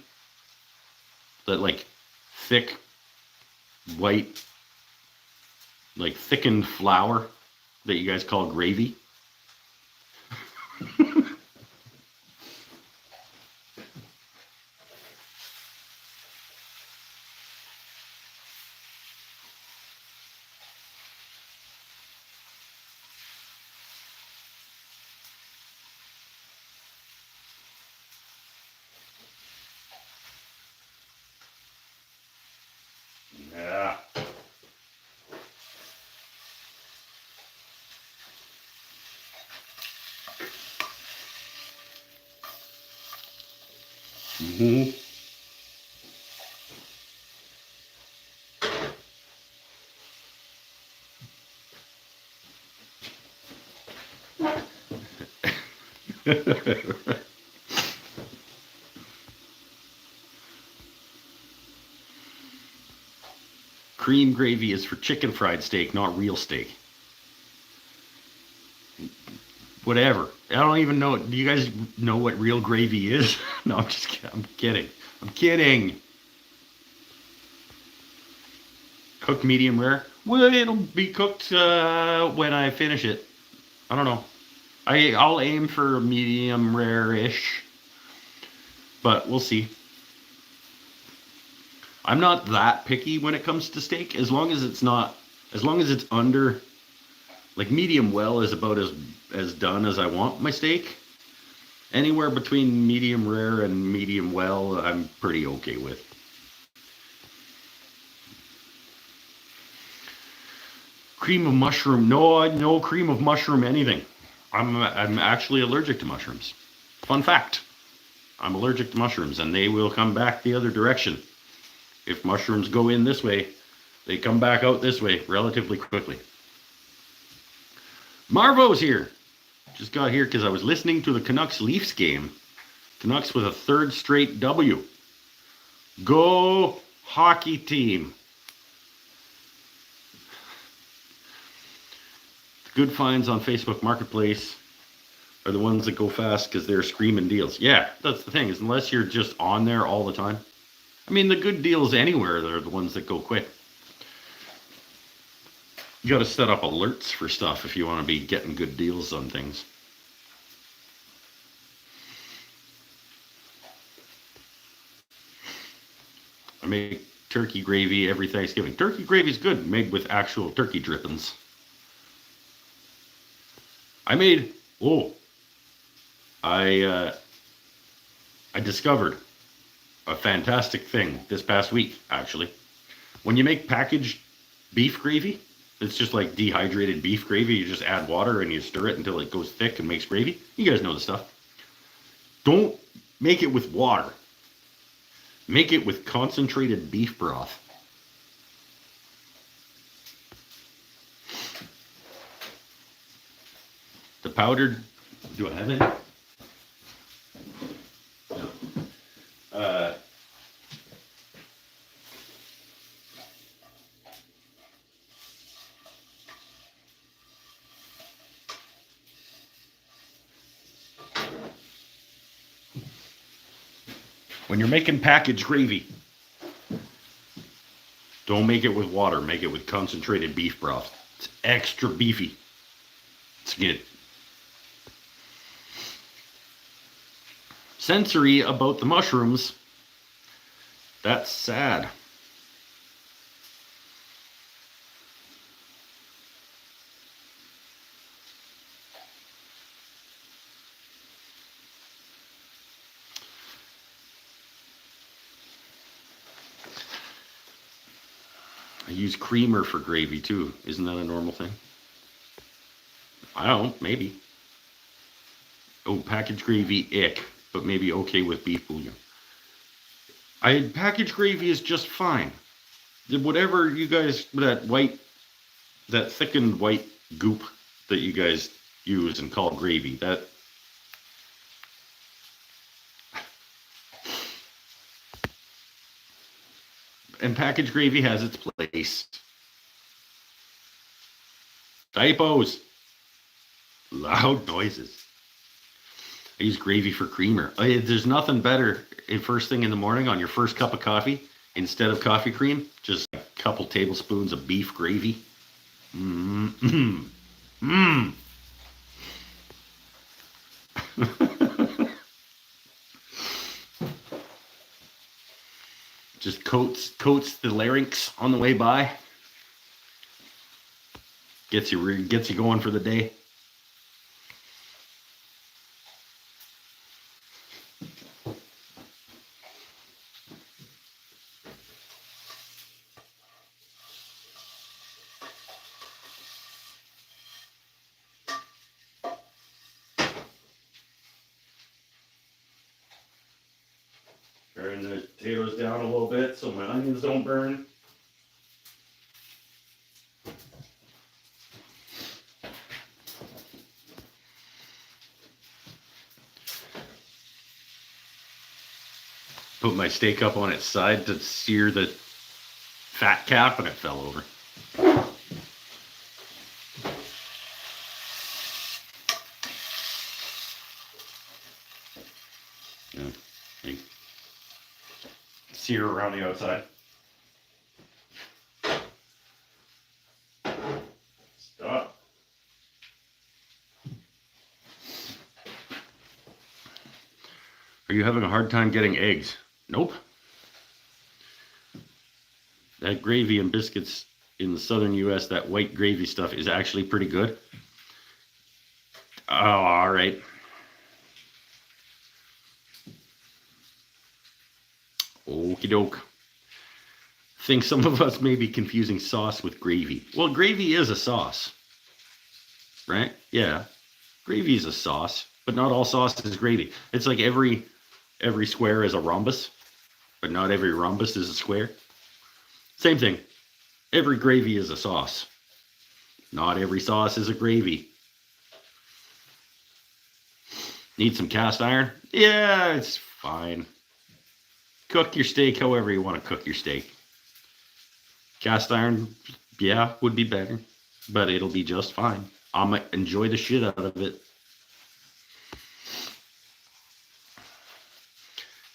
That, like, thick, white, like, thickened flour that you guys call gravy. Yeah. Mm-hmm. Cream gravy is for chicken fried steak, not real steak. Whatever. I don't even know. Do you guys know what real gravy is? No, I'm just kidding. I'm kidding. I'm kidding. Cooked medium rare. Well, it'll be cooked when I finish it. I don't know. I'll aim for medium rare-ish, but we'll see. I'm not that picky when it comes to steak, as long as it's not, as long as it's under, like medium well is about as done as I want my steak. Anywhere between medium rare and medium well, I'm pretty okay with. Cream of mushroom? No cream of mushroom anything. I'm actually allergic to mushrooms. Fun fact: I'm allergic to mushrooms, and they will come back the other direction. If mushrooms go in this way, they come back out this way relatively quickly. Marvo's here. Just got here because I was listening to the Canucks Leafs game. Canucks with a third straight W. Go hockey team. The good finds on Facebook Marketplace are the ones that go fast because they're screaming deals. Yeah, that's the thing, is unless you're just on there all the time. I mean, the good deals anywhere, they're the ones that go quick. You got to set up alerts for stuff if you want to be getting good deals on things. I make turkey gravy every Thanksgiving. Turkey gravy is good, made with actual turkey drippings. I discovered a fantastic thing this past week, actually. When you make packaged beef gravy, it's just like dehydrated beef gravy. You just add water and you stir it until it goes thick and makes gravy. You guys know the stuff. Don't make it with water. Make it with concentrated beef broth. The powdered, do I have it? No. When you're making packaged gravy, don't make it with water. Make it with concentrated beef broth. It's extra beefy. It's good. Sensory about the mushrooms. That's sad. I use creamer for gravy too. Isn't that a normal thing? I don't know, maybe. Oh, packaged gravy, ick, but maybe okay with beef bouillon. Packaged gravy is just fine. Whatever you guys, that thickened white goop that you guys use and call gravy, that and packaged gravy has its place. Typos. Loud noises. I use gravy for creamer. There's nothing better first thing in the morning on your first cup of coffee. Instead of coffee cream, just a couple tablespoons of beef gravy. Mm-hmm. Mmm. Just coats the larynx on the way by. Gets you going for the day. Turn the potatoes down a little bit so my onions don't burn. Put my steak up on its side to sear the fat cap, and it fell over. Yeah. Sear around the outside. Stop. Are you having a hard time getting eggs? Nope. That gravy and biscuits in the southern U.S., that white gravy stuff is actually pretty good. Oh, all right. Okie doke. Think some of us may be confusing sauce with gravy. Well, gravy is a sauce, right? Yeah. Gravy is a sauce, but not all sauce is gravy. It's like every square is a rhombus, but not every rhombus is a square. Same thing. Every gravy is a sauce. Not every sauce is a gravy. Need some cast iron? Yeah, it's fine. Cook your steak however you want to cook your steak. Cast iron, yeah, would be better, but it'll be just fine. I'm gonna enjoy the shit out of it.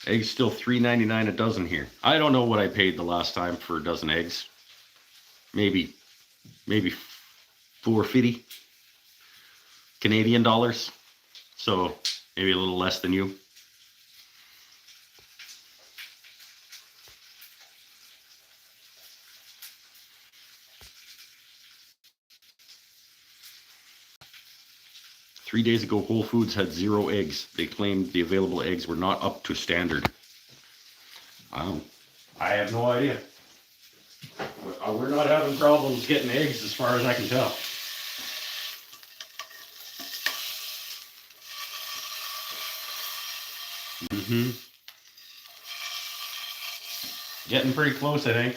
Eggs still $3.99 a dozen here. I don't know what I paid the last time for a dozen eggs. Maybe $4.50 Canadian dollars. So maybe a little less than you. Three days ago, Whole Foods had 0 eggs. They claimed the available eggs were not up to standard. I have no idea. We're not having problems getting eggs as far as I can tell. Getting pretty close, I think.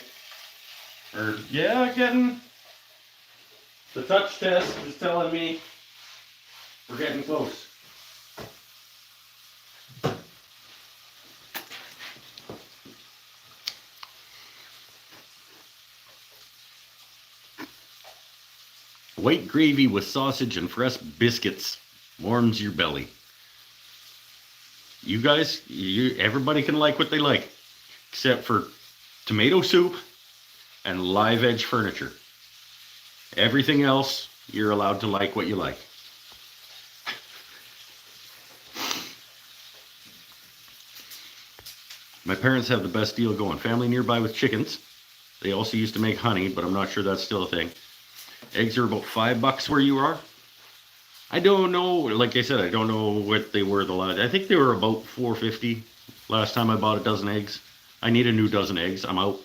Or, yeah, getting... The touch test is telling me we're getting close. White gravy with sausage and fresh biscuits warms your belly. You guys, everybody can like what they like, except for tomato soup and live edge furniture. Everything else, you're allowed to like what you like. My parents have the best deal going. Family nearby with chickens. They also used to make honey, but I'm not sure that's still a thing. Eggs are about $5 where you are. I don't know. Like I said, I don't know what they were the last. I think they were about $4.50 last time I bought a dozen eggs. I need a new dozen eggs. I'm out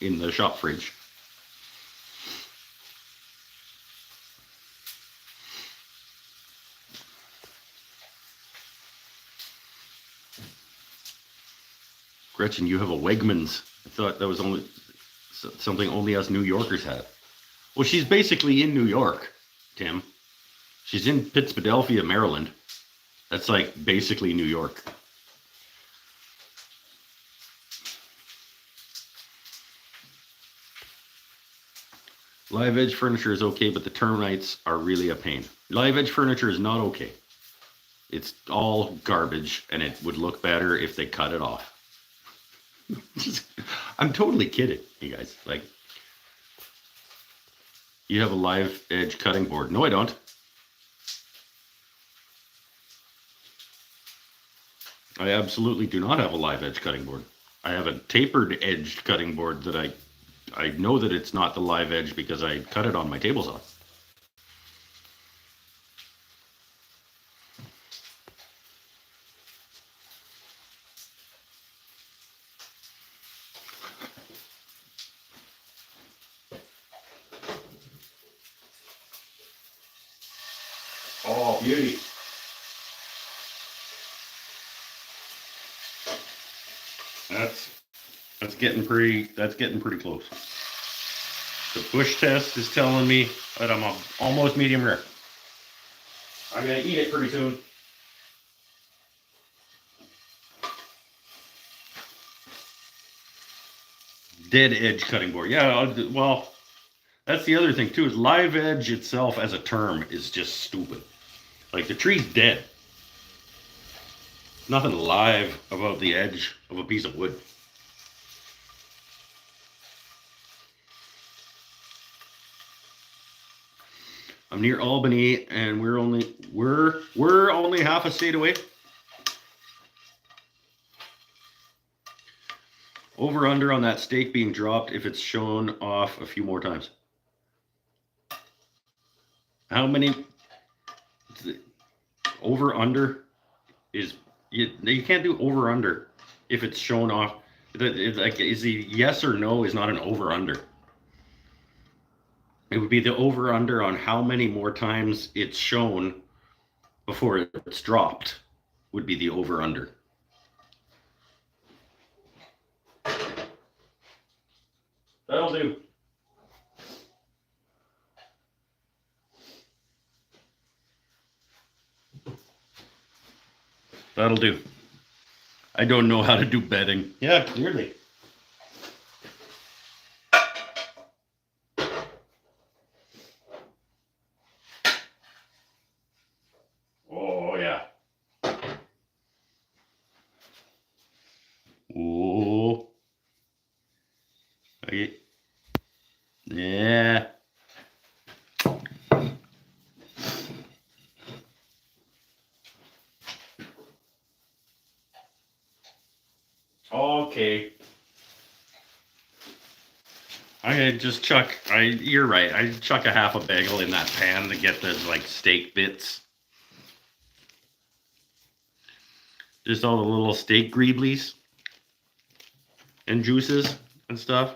in the shop fridge. Gretchen, you have a Wegmans. I thought that was only something only us New Yorkers had. Well, she's basically in New York, Tim. She's in Pittsfield, Maryland. That's like basically New York. Live edge furniture is okay, but the termites are really a pain. Live edge furniture is not okay. It's all garbage, and it would look better if they cut it off. I'm totally kidding, you guys. Like, You have a live edge cutting board. No, I don't. I absolutely do not have a live edge cutting board. I have a tapered edged cutting board that I know that it's not the live edge because I cut it on my table saw. Oh, beauty. That's getting pretty close. The bush test is telling me that I'm almost medium rare. I'm gonna eat it pretty soon. Dead edge cutting board. Yeah, well, that's the other thing too, is live edge itself as a term is just stupid. Like, the tree's dead. Nothing live about the edge of a piece of wood. I'm near Albany, and we're only half a state away. Over under on that stake being dropped if it's shown off a few more times. How many? Over under is you can't do over under if it's shown off. Like, is the yes or no is not an over under. It would be the over under on how many more times it's shown before it's dropped would be the over under. That'll do. That'll do. I don't know how to do betting. Yeah, clearly. Oh, yeah. Oh. Okay. Yeah. Okay. You're right. I chuck a half a bagel in that pan to get the, like, steak bits. Just all the little steak greeblies and juices and stuff.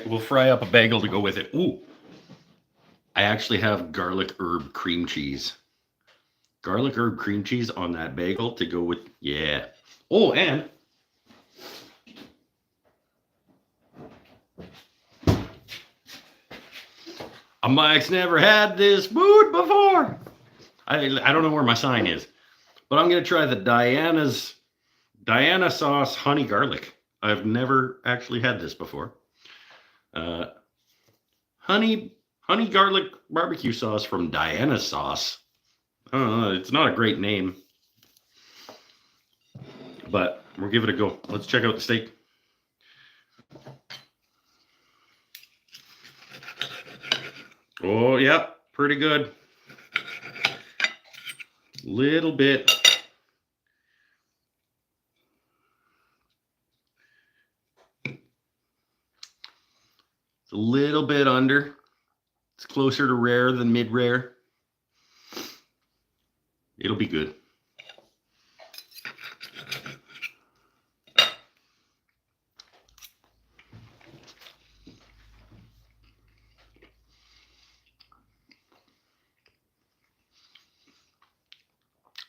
We'll fry up a bagel to go with it. Ooh, I actually have garlic herb cream cheese. Garlic herb cream cheese on that bagel to go with, yeah. Oh, and Mike's never had this food before. I don't know where my sign is, but I'm gonna try the Diana sauce honey garlic. I've never actually had this before. Honey garlic barbecue sauce from Diana Sauce. I don't know, it's not a great name, but we'll give it a go. Let's check out the steak. Oh, yeah, pretty good. Little bit. It's a little bit under. It's closer to rare than mid-rare. It'll be good.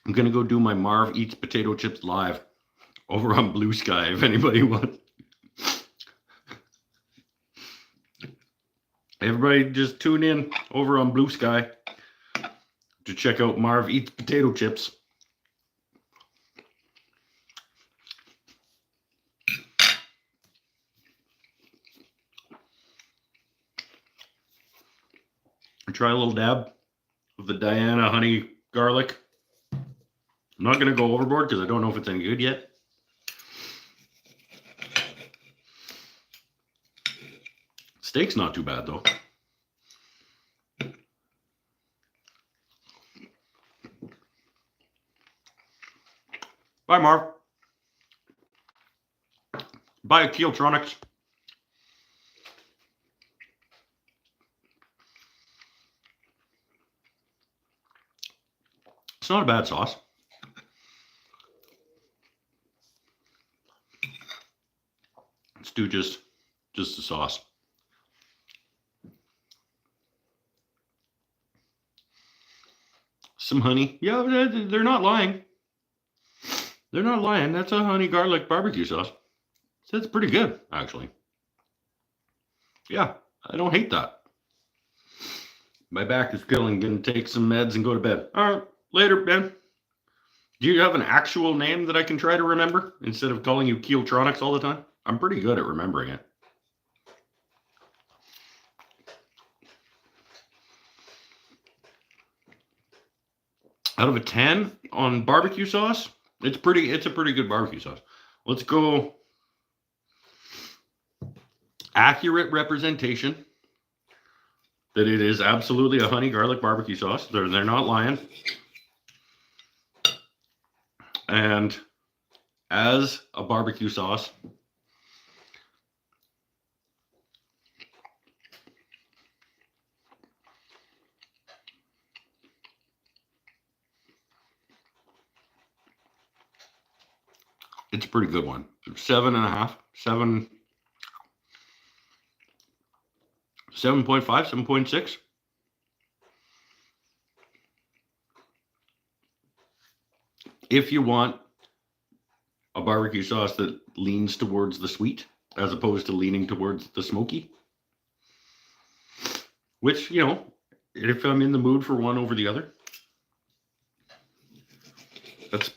I'm gonna go do my Marv Eats Potato Chips live over on Blue Sky if anybody wants. Everybody just tune in over on Blue Sky to check out Marv Eats Potato Chips. Try a little dab of the Diana honey garlic. I'm not going to go overboard because I don't know if it's any good yet. Steak's not too bad though. Bye, Marv. Bye, Keeltronics. It's not a bad sauce. Let's do just the sauce. Some honey. Yeah, they're not lying. They're not lying. That's a honey garlic barbecue sauce. That's pretty good, actually. Yeah, I don't hate that. My back is killing. Gonna take some meds and go to bed. All right, later, Ben. Do you have an actual name that I can try to remember instead of calling you Keeltronics all the time? I'm pretty good at remembering it. Out of a 10 on barbecue sauce, it's a pretty good barbecue sauce. Let's go accurate representation that it is absolutely a honey garlic barbecue sauce. They're not lying. And as a barbecue sauce, it's a pretty good one. 7.5, 7.5, 7.6. If you want a barbecue sauce that leans towards the sweet as opposed to leaning towards the smoky, which, you know, if I'm in the mood for one over the other, that's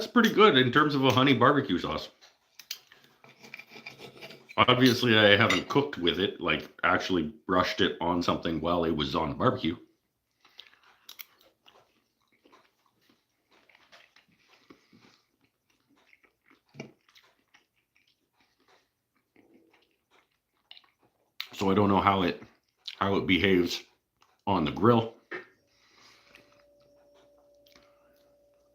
pretty good in terms of a honey barbecue sauce. Obviously, I haven't cooked with it, like actually brushed it on something while it was on the barbecue. So I don't know how it behaves on the grill.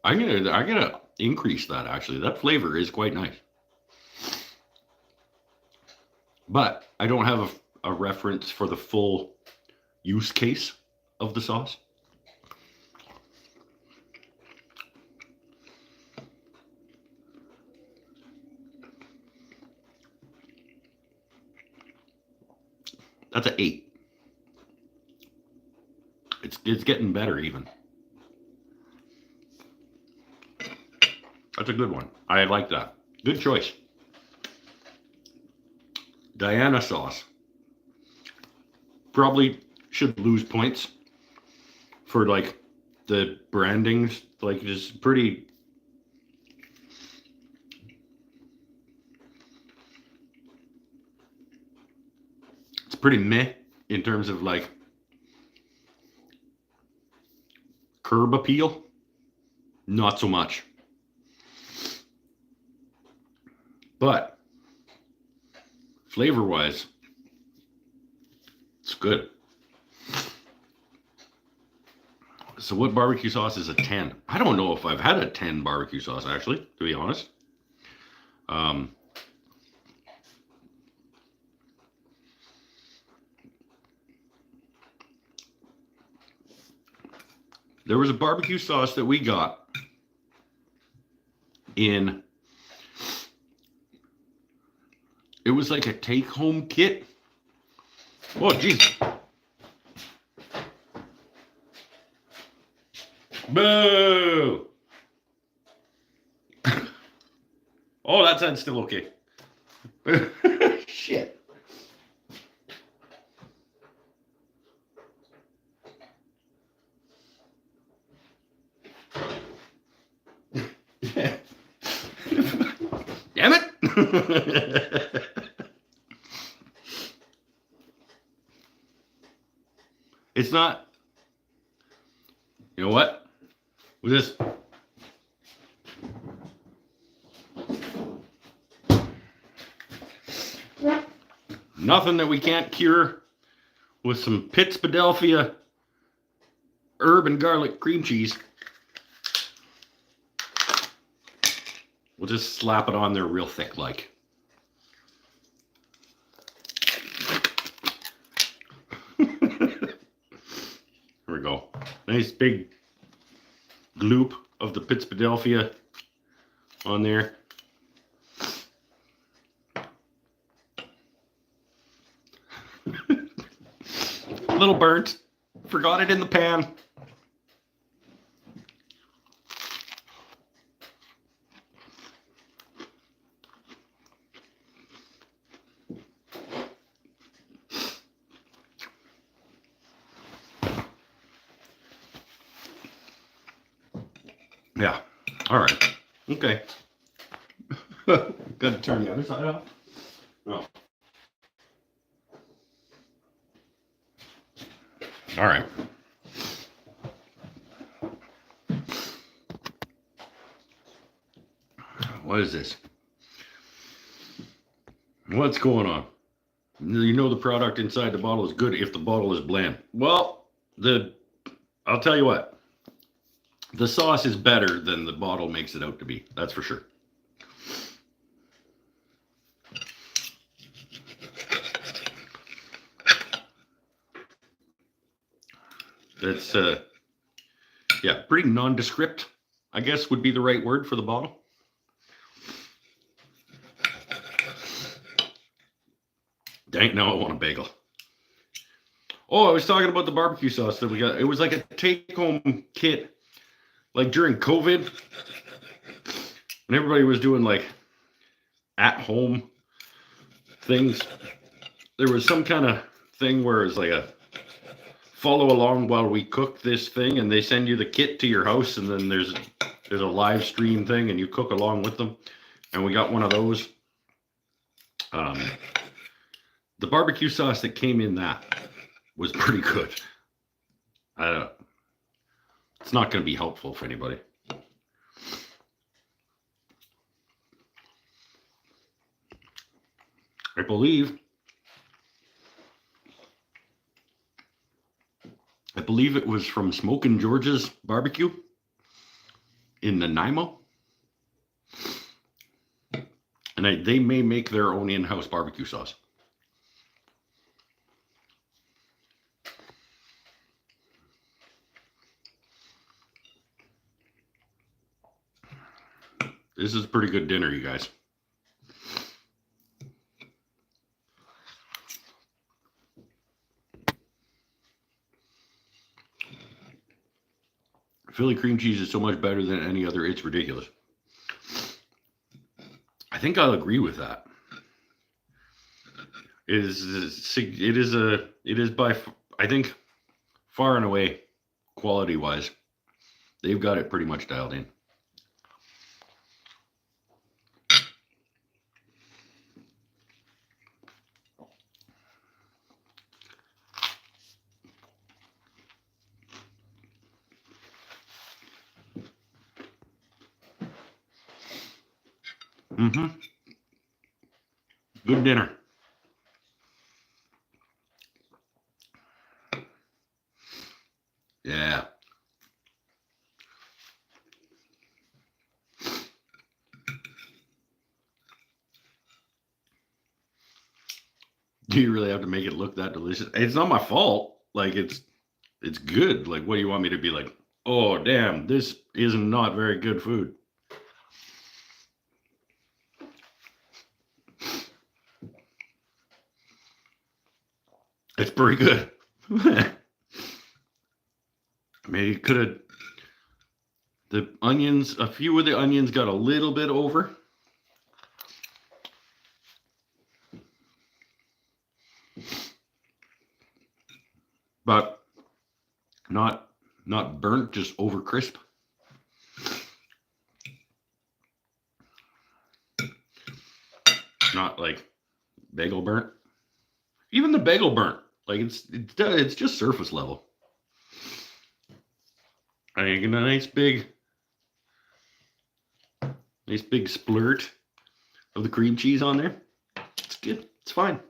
I'm gonna increase that, actually. That flavor is quite nice. But I don't have a reference for the full use case of the sauce. That's an 8. It's getting better even. That's a good one. I like that. Good choice. Diana sauce. Probably should lose points for like the brandings. Like just pretty. It's pretty meh in terms of like curb appeal. Not so much. But flavor-wise, it's good. So what barbecue sauce is a 10? I don't know if I've had a 10 barbecue sauce, actually, to be honest. There was a barbecue sauce that we got in... It was like a take-home kit. Oh, geez. Boo! Oh, that sounds still okay. Shit. Damn it! It's not. You know what? With this. Nothing that we can't cure with some Pittsburgh herb and garlic cream cheese. We'll just slap it on there real thick like. Here we go. Nice big gloop of the Pittsburgh on there. A little burnt. Forgot it in the pan. Yeah. All right. Okay. Got to turn the other side off. Oh. All right. What is this? What's going on? You know the product inside the bottle is good if the bottle is bland. Well, I'll tell you what. The sauce is better than the bottle makes it out to be. That's for sure. That's yeah, pretty nondescript, I guess would be the right word for the bottle. Dang, now I want a bagel. Oh, I was talking about the barbecue sauce that we got. It was like a take-home kit, like during COVID, when everybody was doing like at-home things. There was some kind of thing where it's like a follow along while we cook this thing, and they send you the kit to your house, and then there's a live stream thing, and you cook along with them. And we got one of those. The barbecue sauce that came in that was pretty good. It's not going to be helpful for anybody. I believe it was from Smokin' George's Barbecue in Nanaimo. And they may make their own in-house barbecue sauce. This is a pretty good dinner, you guys. Philly cream cheese is so much better than any other. It's ridiculous. I think I'll agree with that. It is by, I think, far and away, quality-wise, they've got it pretty much dialed in. Mm-hmm. Good dinner. Yeah. Do you really have to make it look that delicious? It's not my fault. Like, it's good. Like, what do you want me to be like? Oh, damn, this is not very good food. It's pretty good. Maybe it could have, the onions, a few of the onions got a little bit over. But not burnt, just over crisp. Not like bagel burnt. Even the bagel burnt. Like it's just surface level. I get a nice big splurt of the cream cheese on there. It's good. It's fine.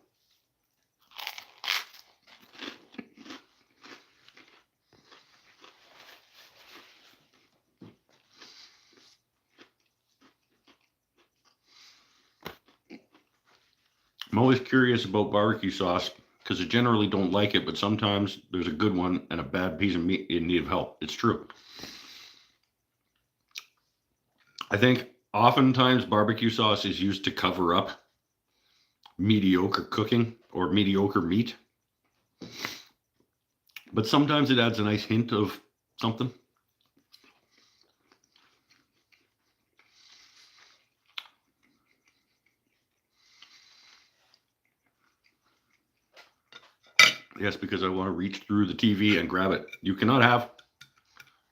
I'm always curious about barbecue sauce because I generally don't like it, but sometimes there's a good one and a bad piece of meat in need of help. It's true. I think oftentimes barbecue sauce is used to cover up mediocre cooking or mediocre meat, but sometimes it adds a nice hint of something. Yes, because I want to reach through the TV and grab it. You cannot have.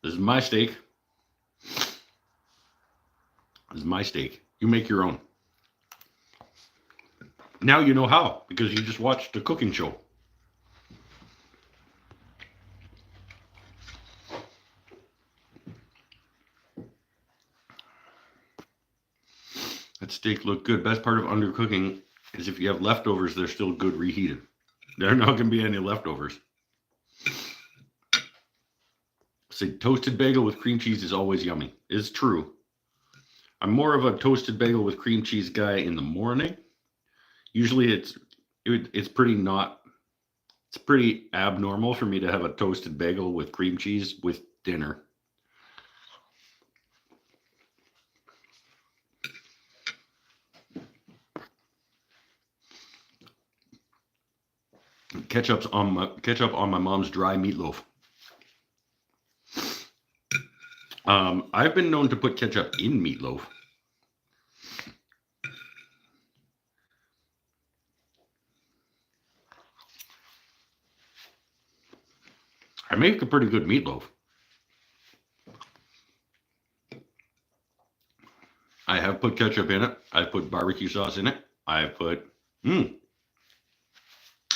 This is my steak. This is my steak. You make your own. Now you know how, because you just watched a cooking show. That steak looked good. Best part of undercooking is if you have leftovers, they're still good reheated. There are not going to be any leftovers. Say toasted bagel with cream cheese is always yummy. It's true. I'm more of a toasted bagel with cream cheese guy in the morning. Usually it's pretty abnormal for me to have a toasted bagel with cream cheese with dinner. Ketchup on my mom's dry meatloaf. I've been known to put ketchup in meatloaf. I make a pretty good meatloaf. I have put ketchup in it. I've put barbecue sauce in it. I've put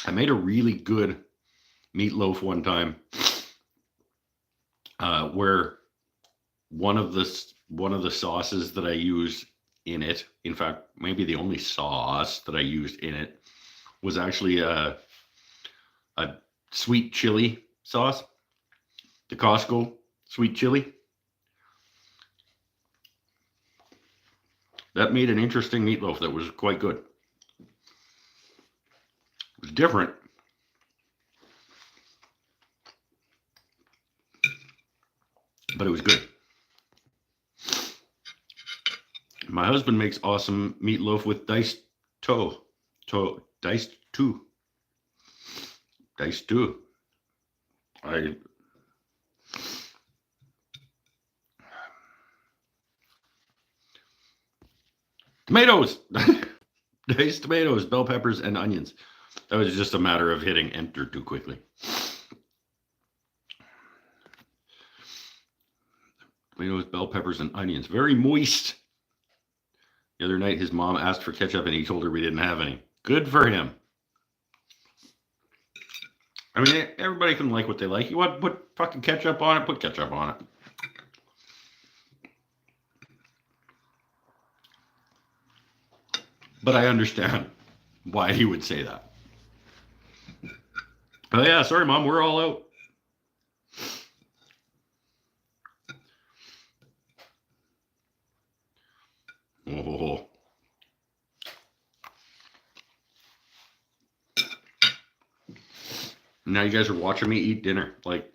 I made a really good meatloaf one time where one of the sauces that I used in it, in fact, maybe the only sauce that I used in it, was actually a sweet chili sauce, the Costco sweet chili. That made an interesting meatloaf that was quite good. It was different. But it was good. My husband makes awesome meatloaf with diced diced too. Tomatoes, diced tomatoes, bell peppers, and onions. That was just a matter of hitting enter too quickly. Tomatoes, bell peppers, and onions. Very moist. The other night, his mom asked for ketchup, and he told her we didn't have any. Good for him. I mean, everybody can like what they like. You want to put fucking ketchup on it? Put ketchup on it. But I understand why he would say that. Oh yeah, sorry, Mom, we're all out. Oh. Now you guys are watching me eat dinner. Like,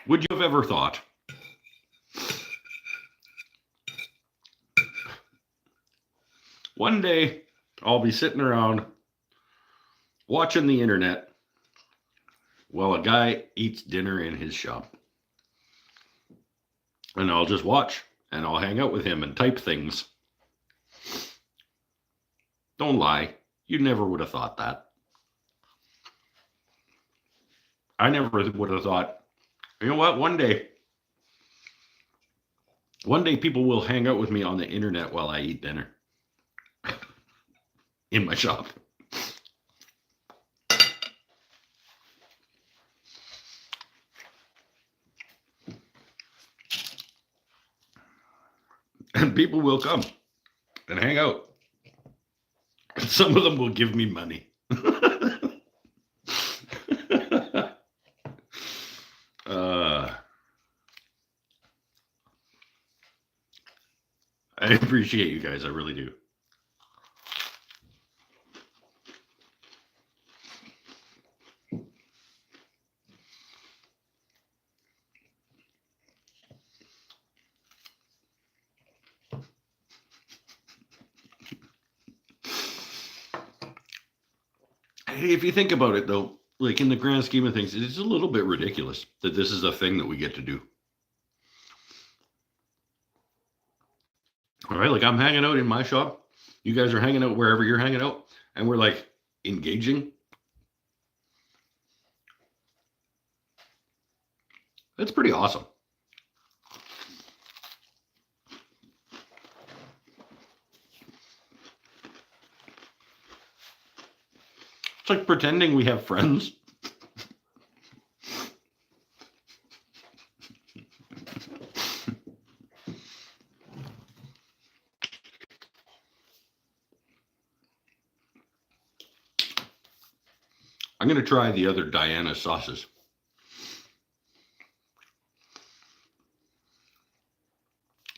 would you have ever thought one day I'll be sitting around watching the internet while a guy eats dinner in his shop? And I'll just watch and I'll hang out with him and type things. Don't lie. You never would have thought that. I never would have thought, you know what, one day people will hang out with me on the internet while I eat dinner in my shop. and people will come and hang out. And some of them will give me money. I appreciate you guys. I really do. Hey, if you think about it, though, like in the grand scheme of things, it's a little bit ridiculous that this is a thing that we get to do. All right, like I'm hanging out in my shop. You guys are hanging out wherever you're hanging out, and we're like engaging. That's pretty awesome. It's like pretending we have friends. I'm going to try the other Diana sauces.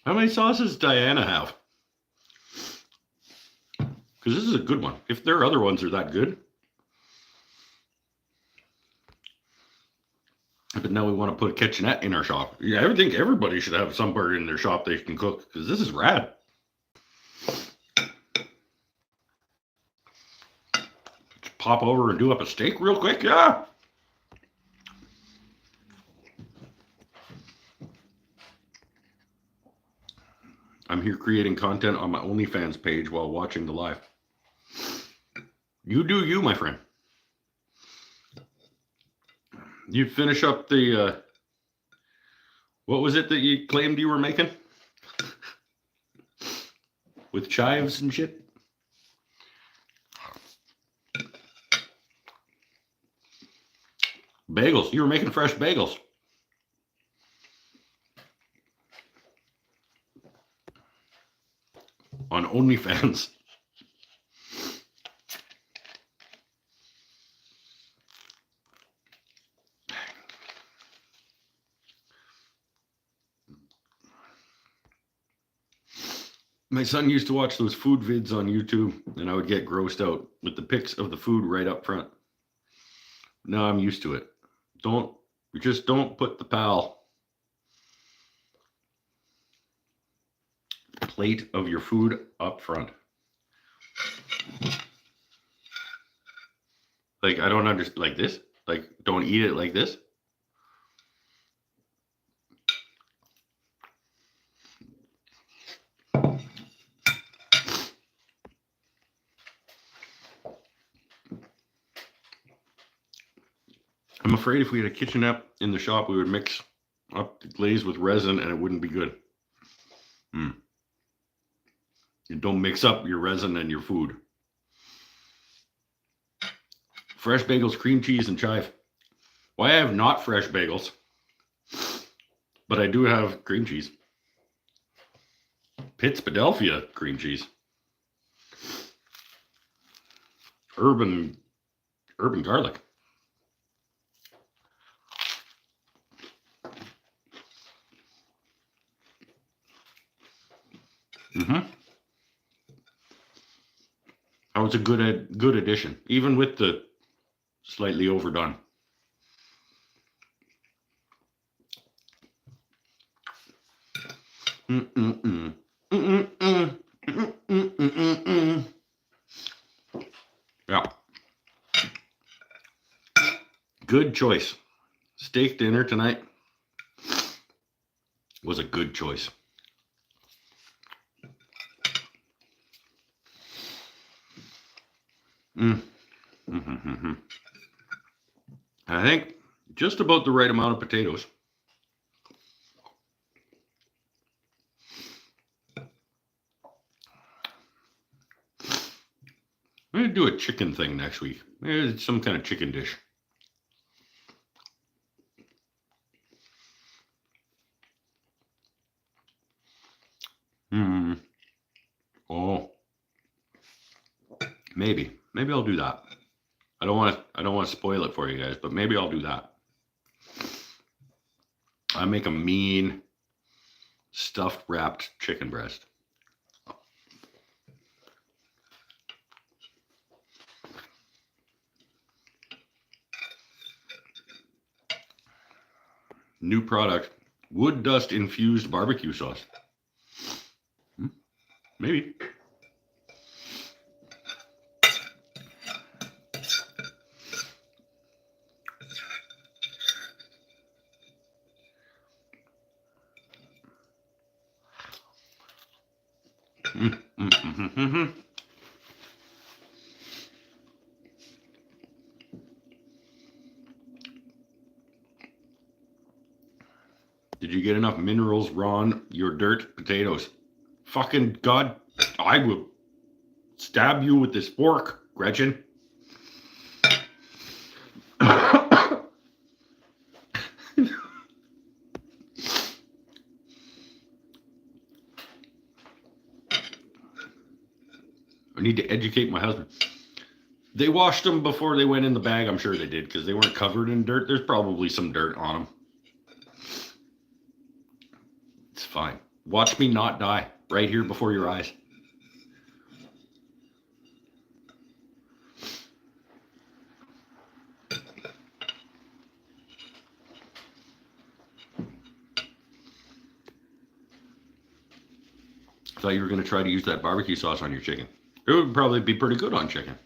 How many sauces does Diana have? Because this is a good one. If their other ones are that good. But now we want to put a kitchenette in our shop. Yeah, I think everybody should have somewhere in their shop they can cook, because this is rad. Just pop over and do up a steak real quick. Yeah. I'm here creating content on my OnlyFans page while watching the live. You do you, my friend. You finish up the, what was it that you claimed you were making? With chives and shit? Bagels. You were making fresh bagels. On OnlyFans. My son used to watch those food vids on YouTube, and I would get grossed out with the pics of the food right up front. Now I'm used to it. Just don't put the plate of your food up front. Like, I don't understand, like this? Like, don't eat it like this? I'm afraid if we had a kitchenette in the shop, we would mix up the glaze with resin and it wouldn't be good. You don't mix up your resin and your food. Fresh bagels, cream cheese, and chive. Why I have not fresh bagels, but I do have cream cheese. Pittsburgh cream cheese. Urban garlic. That was a good addition, even with the slightly overdone. Yeah. Good choice. Steak dinner tonight was a good choice. I think just about the right amount of potatoes. I'm going to do a chicken thing next week. It's some kind of chicken dish. Hmm. Oh, maybe I'll do that. I don't want to spoil it for you guys, but maybe I'll do that. I make a mean stuffed wrapped chicken breast. New product, wood dust infused barbecue sauce. Maybe. Did you get enough minerals, Ron? Your dirt potatoes. Fucking God, I will stab you with this fork, Gretchen. I need to educate my husband. They washed them before they went in the bag. I'm sure they did because they weren't covered in dirt. There's probably some dirt on them. It's fine. Watch me not die right here before your eyes. I thought you were going to try to use that barbecue sauce on your chicken. It would probably be pretty good on chicken.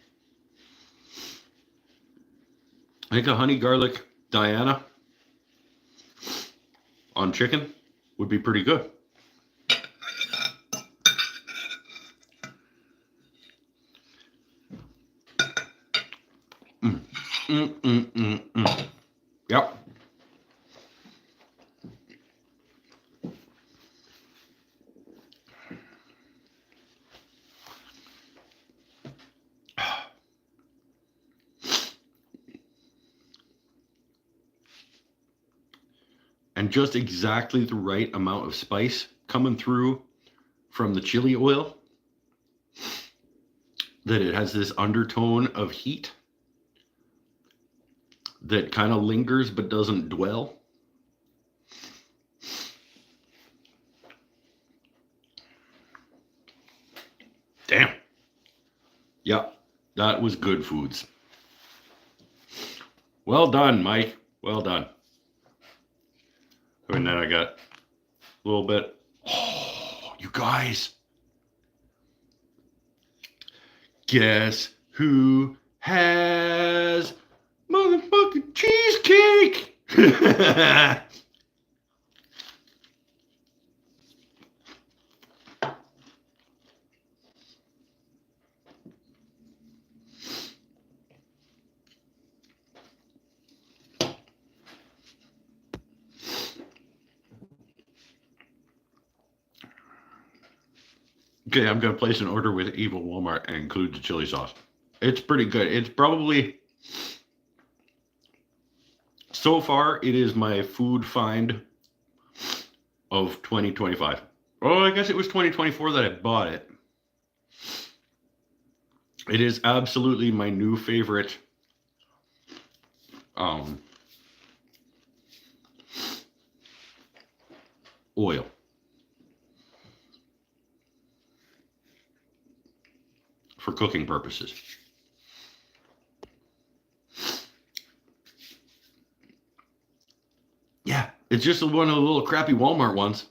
I think a honey garlic Diana on chicken would be pretty good. Yep. And just exactly the right amount of spice coming through from the chili oil that it has this undertone of heat that kind of lingers but doesn't dwell. Damn. Yep, that was good foods. Well done, Mike. Well done. And then I got a little bit. Oh, you guys. Guess who has motherfucking cheesecake? Okay, I'm going to place an order with Evil Walmart and include the chili sauce. It's pretty good. It's probably, so far, it is my food find of 2025. Oh, I guess it was 2024 that I bought it. It is absolutely my new favorite oil. For cooking purposes. Yeah, it's just one of the little crappy Walmart ones.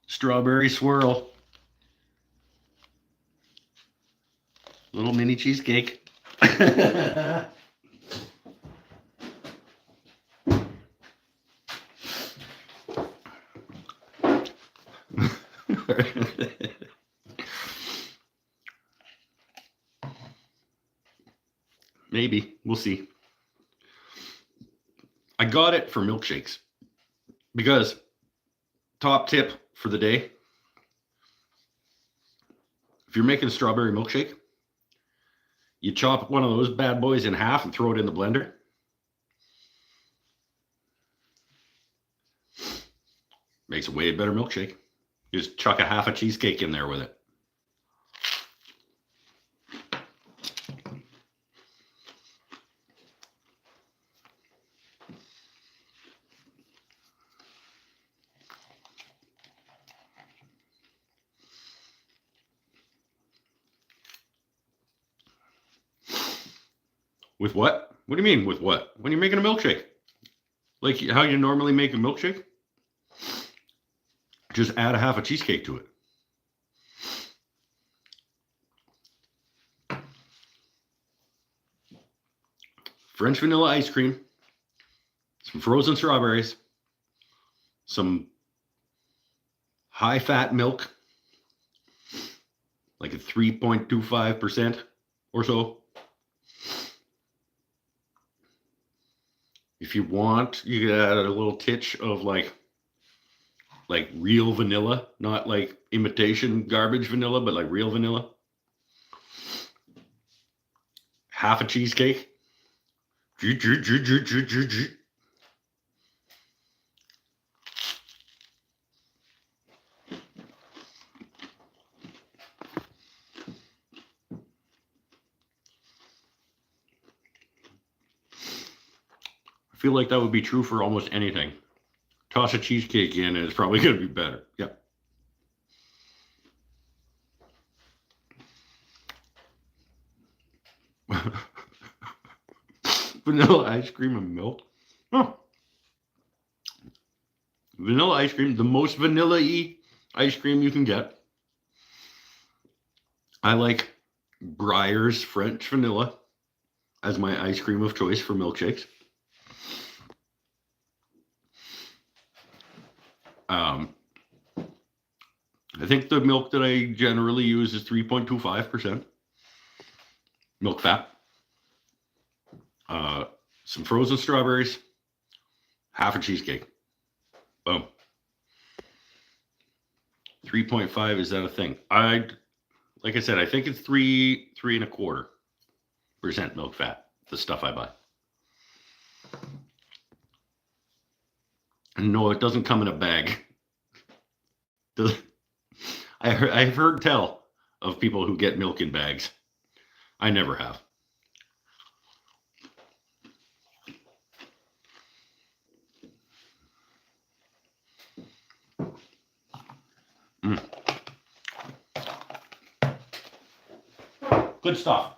Strawberry swirl. Little mini cheesecake. Maybe. We'll see. I got it for milkshakes because top tip for the day, if you're making a strawberry milkshake, You chop one of those bad boys in half and throw it in the blender. Makes a way better milkshake. You just chuck a half a cheesecake in there with it. With what? What do you mean with what? When you're making a milkshake? Like how you normally make a milkshake? Just add a half a cheesecake to it. French vanilla ice cream, some frozen strawberries, some high-fat milk, like a 3.25% or so. If you want, you can add a little titch of like real vanilla, not like imitation garbage vanilla, but like real vanilla. Half a cheesecake. I feel like that would be true for almost anything. Toss a cheesecake in and it's probably going to be better. Yep. Vanilla ice cream and milk. Oh. Vanilla ice cream, the most vanilla-y ice cream you can get. I like Breyer's French vanilla as my ice cream of choice for milkshakes. I think the milk that I generally use is 3.25% milk fat. Some frozen strawberries, half a cheesecake. Boom. 3.5, is that a thing? Like I said, I think it's 3.25% milk fat, the stuff I buy. And no, it doesn't come in a bag. I've heard tell of people who get milk in bags. I never have. Good stuff.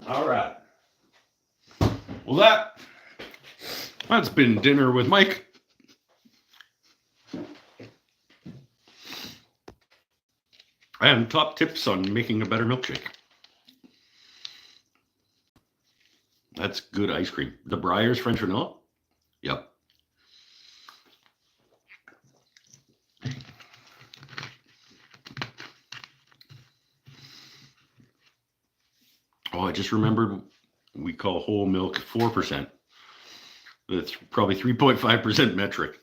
All right. Well, that's been Dinner with Mike. And top tips on making a better milkshake. That's good ice cream. The Breyer's French vanilla? Yep. Oh, I just remembered we call whole milk 4%. That's probably 3.5% metric.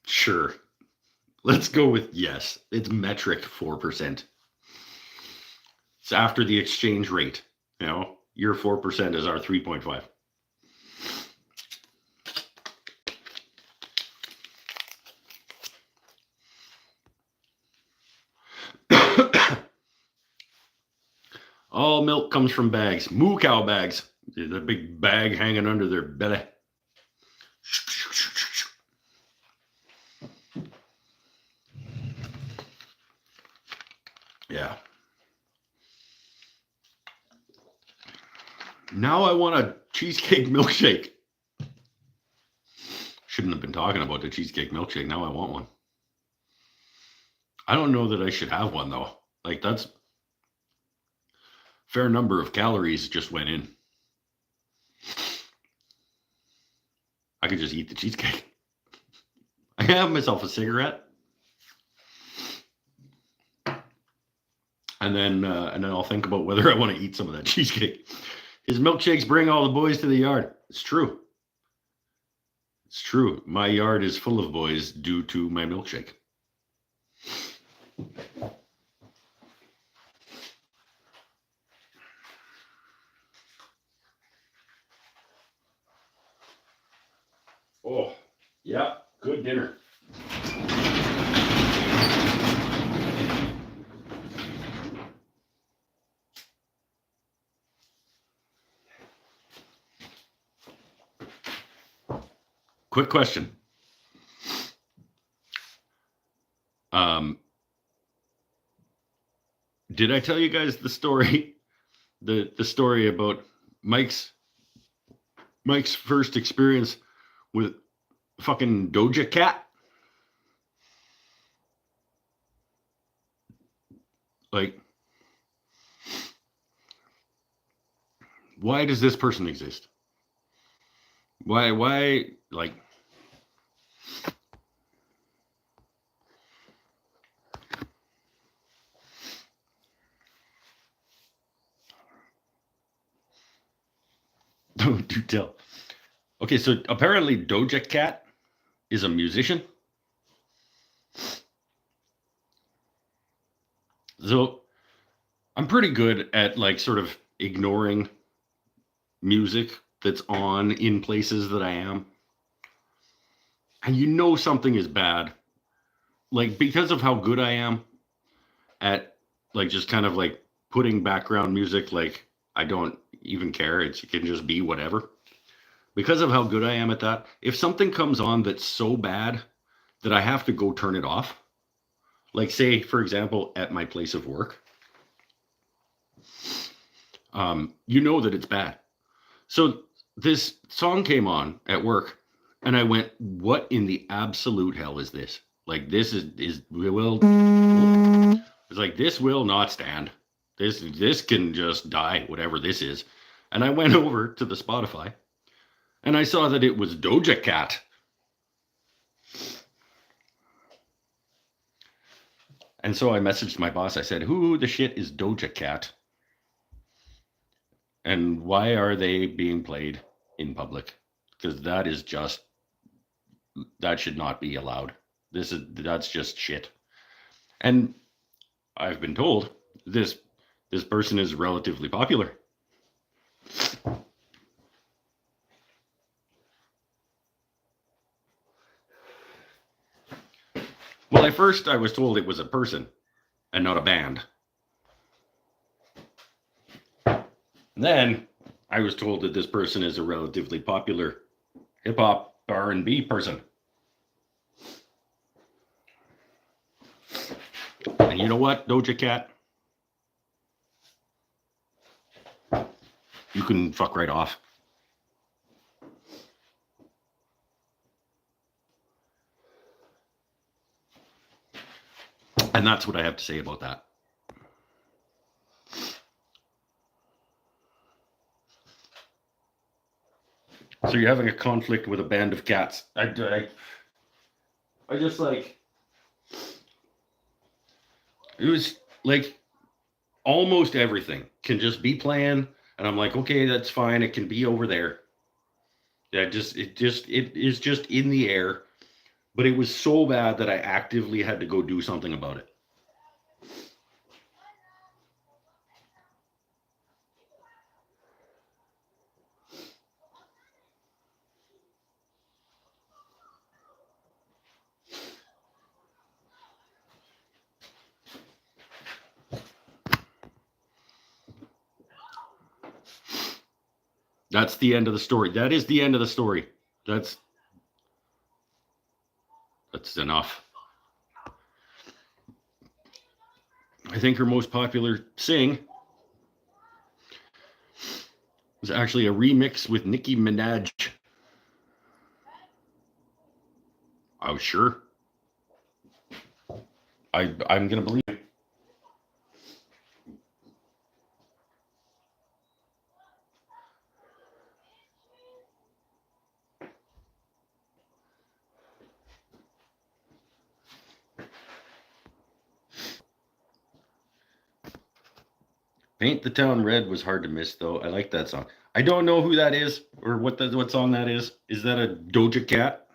Sure. Let's go with yes. It's metric 4%. It's after the exchange rate. You know, your 4% is our 3.5. All milk comes from bags. Moo cow bags. The big bag hanging under their belly. Yeah. Now I want a cheesecake milkshake. Shouldn't have been talking about the cheesecake milkshake. Now I want one. I don't know that I should have one though. Like that's a fair number of calories just went in. I could just eat the cheesecake. I have myself a cigarette. And then I'll think about whether I want to eat some of that cheesecake. His milkshakes bring all the boys to the yard. It's true. It's true. My yard is full of boys due to my milkshake. Oh, yeah, good dinner. Quick question. Did I tell you guys the story? The story about Mike's first experience with fucking Doja Cat? Like, why does this person exist? Why, like, don't you tell. Okay, so apparently Doja Cat is a musician. So I'm pretty good at like sort of ignoring music that's on in places that I am. And you know something is bad. Like because of how good I am at like just kind of like putting background music, like I don't even care. It can just be whatever. Because of how good I am at that, if something comes on that's so bad that I have to go turn it off, like say for example at my place of work, you know that it's bad. So this song came on at work, and I went, "What in the absolute hell is this? Like this is will it's like this will not stand. This can just die, whatever this is." And I went over to the Spotify, and I saw that it was Doja Cat. And so I messaged my boss. I said, "Who the shit is Doja Cat? And why are they being played in public? Because that should not be allowed. That's just shit." And I've been told this person is relatively popular. Well, at first I was told it was a person and not a band. And then I was told that this person is a relatively popular hip hop R&B person. And you know what, Doja Cat? You can fuck right off. And that's what I have to say about that. So you're having a conflict with a band of cats. I just like, it was like almost everything can just be playing. And I'm like, okay, that's fine. It can be over there. Yeah, it is just in the air. But it was so bad that I actively had to go do something about it. That's the end of the story. That is the end of the story. That's enough. I think her most popular sing was actually a remix with Nicki Minaj. Oh, sure. I'm gonna believe it. Paint the Town Red was hard to miss, though. I like that song. I don't know who that is or what song that is? Is that a Doja Cat?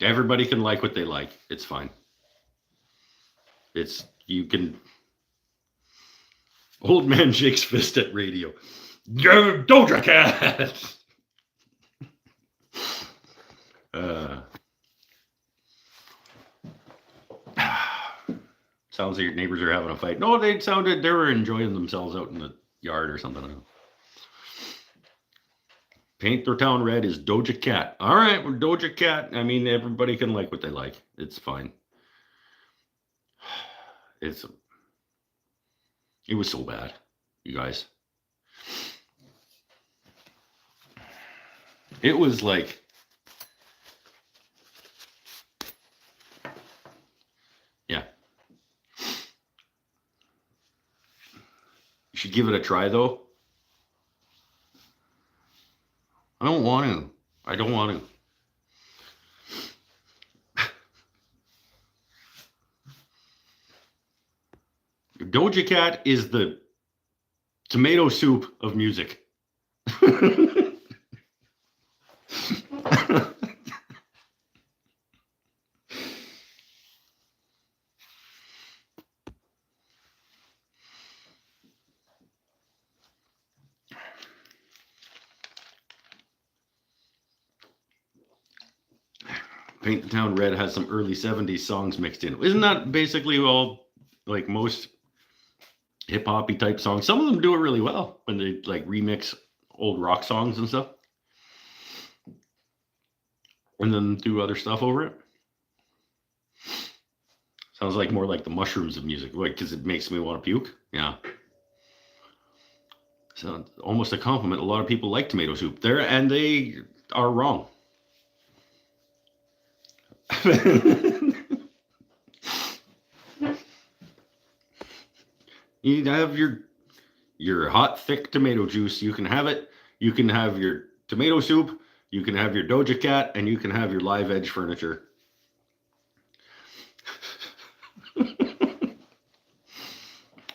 Everybody can like what they like. It's fine. You can. Old man shakes fist at radio. Yo, Doja Cat. Sounds like your neighbors are having a fight. No, they were enjoying themselves out in the yard or something. Paint their town red is Doja Cat. All right, well, Doja Cat. I mean, everybody can like what they like. It's fine. It was so bad, you guys. It was like, yeah. You should give it a try, though. I don't want to. Doja Cat is the tomato soup of music. Paint the Town Red has some early 70s songs mixed in. Isn't that basically all, like, most hip-hoppy type songs? Some of them do it really well when they, like, remix old rock songs and stuff. And then do other stuff over it. Sounds like more like the mushrooms of music, because it makes me want to puke. Yeah. So almost a compliment. A lot of people like tomato soup there, and they are wrong. You have your hot, thick tomato juice. You can have it. You can have your tomato soup. You can have your Doja Cat, and you can have your live edge furniture.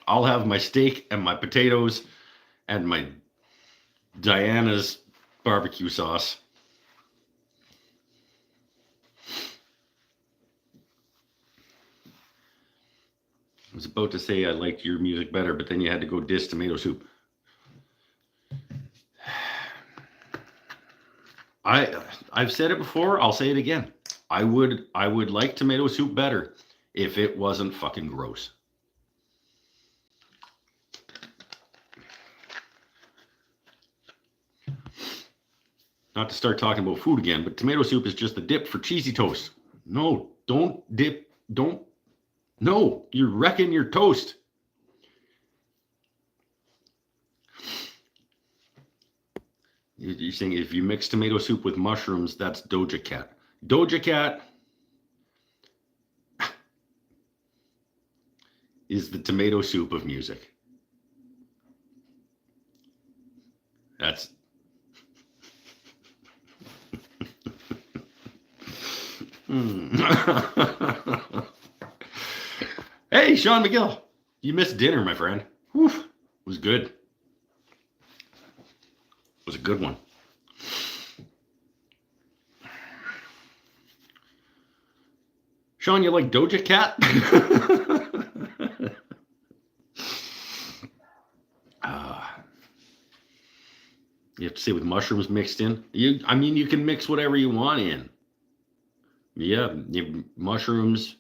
I'll have my steak and my potatoes and my Diana's barbecue sauce. I was about to say I liked your music better, but then you had to go diss tomato soup. I've said it before, I'll say it again. I would like tomato soup better if it wasn't fucking gross. Not to start talking about food again, but tomato soup is just a dip for cheesy toast. No, don't dip. No, you're wrecking your toast. You're saying if you mix tomato soup with mushrooms, that's Doja Cat. Doja Cat is the tomato soup of music. That's... Hey, Sean McGill, you missed dinner, my friend. Whew, it was good. It was a good one. Sean, you like Doja Cat? You have to say with mushrooms mixed in. You can mix whatever you want in. Yeah, mushrooms,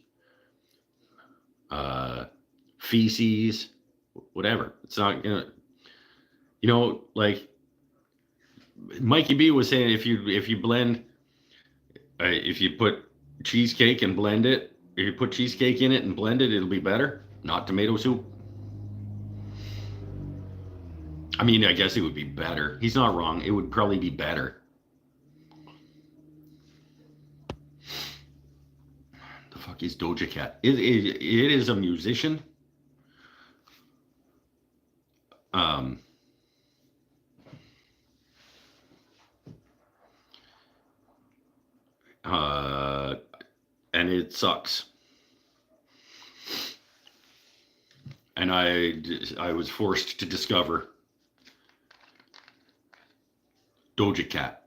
feces, whatever. It's not like Mikey B was saying, if you blend, if you put cheesecake and blend it, if you put cheesecake in it and blend it, it'll be better. Not tomato soup. I mean, I guess it would be better. He's not wrong. It would probably be better. The fuck is Doja Cat? It is a musician. And it sucks. And I was forced to discover Doja Cat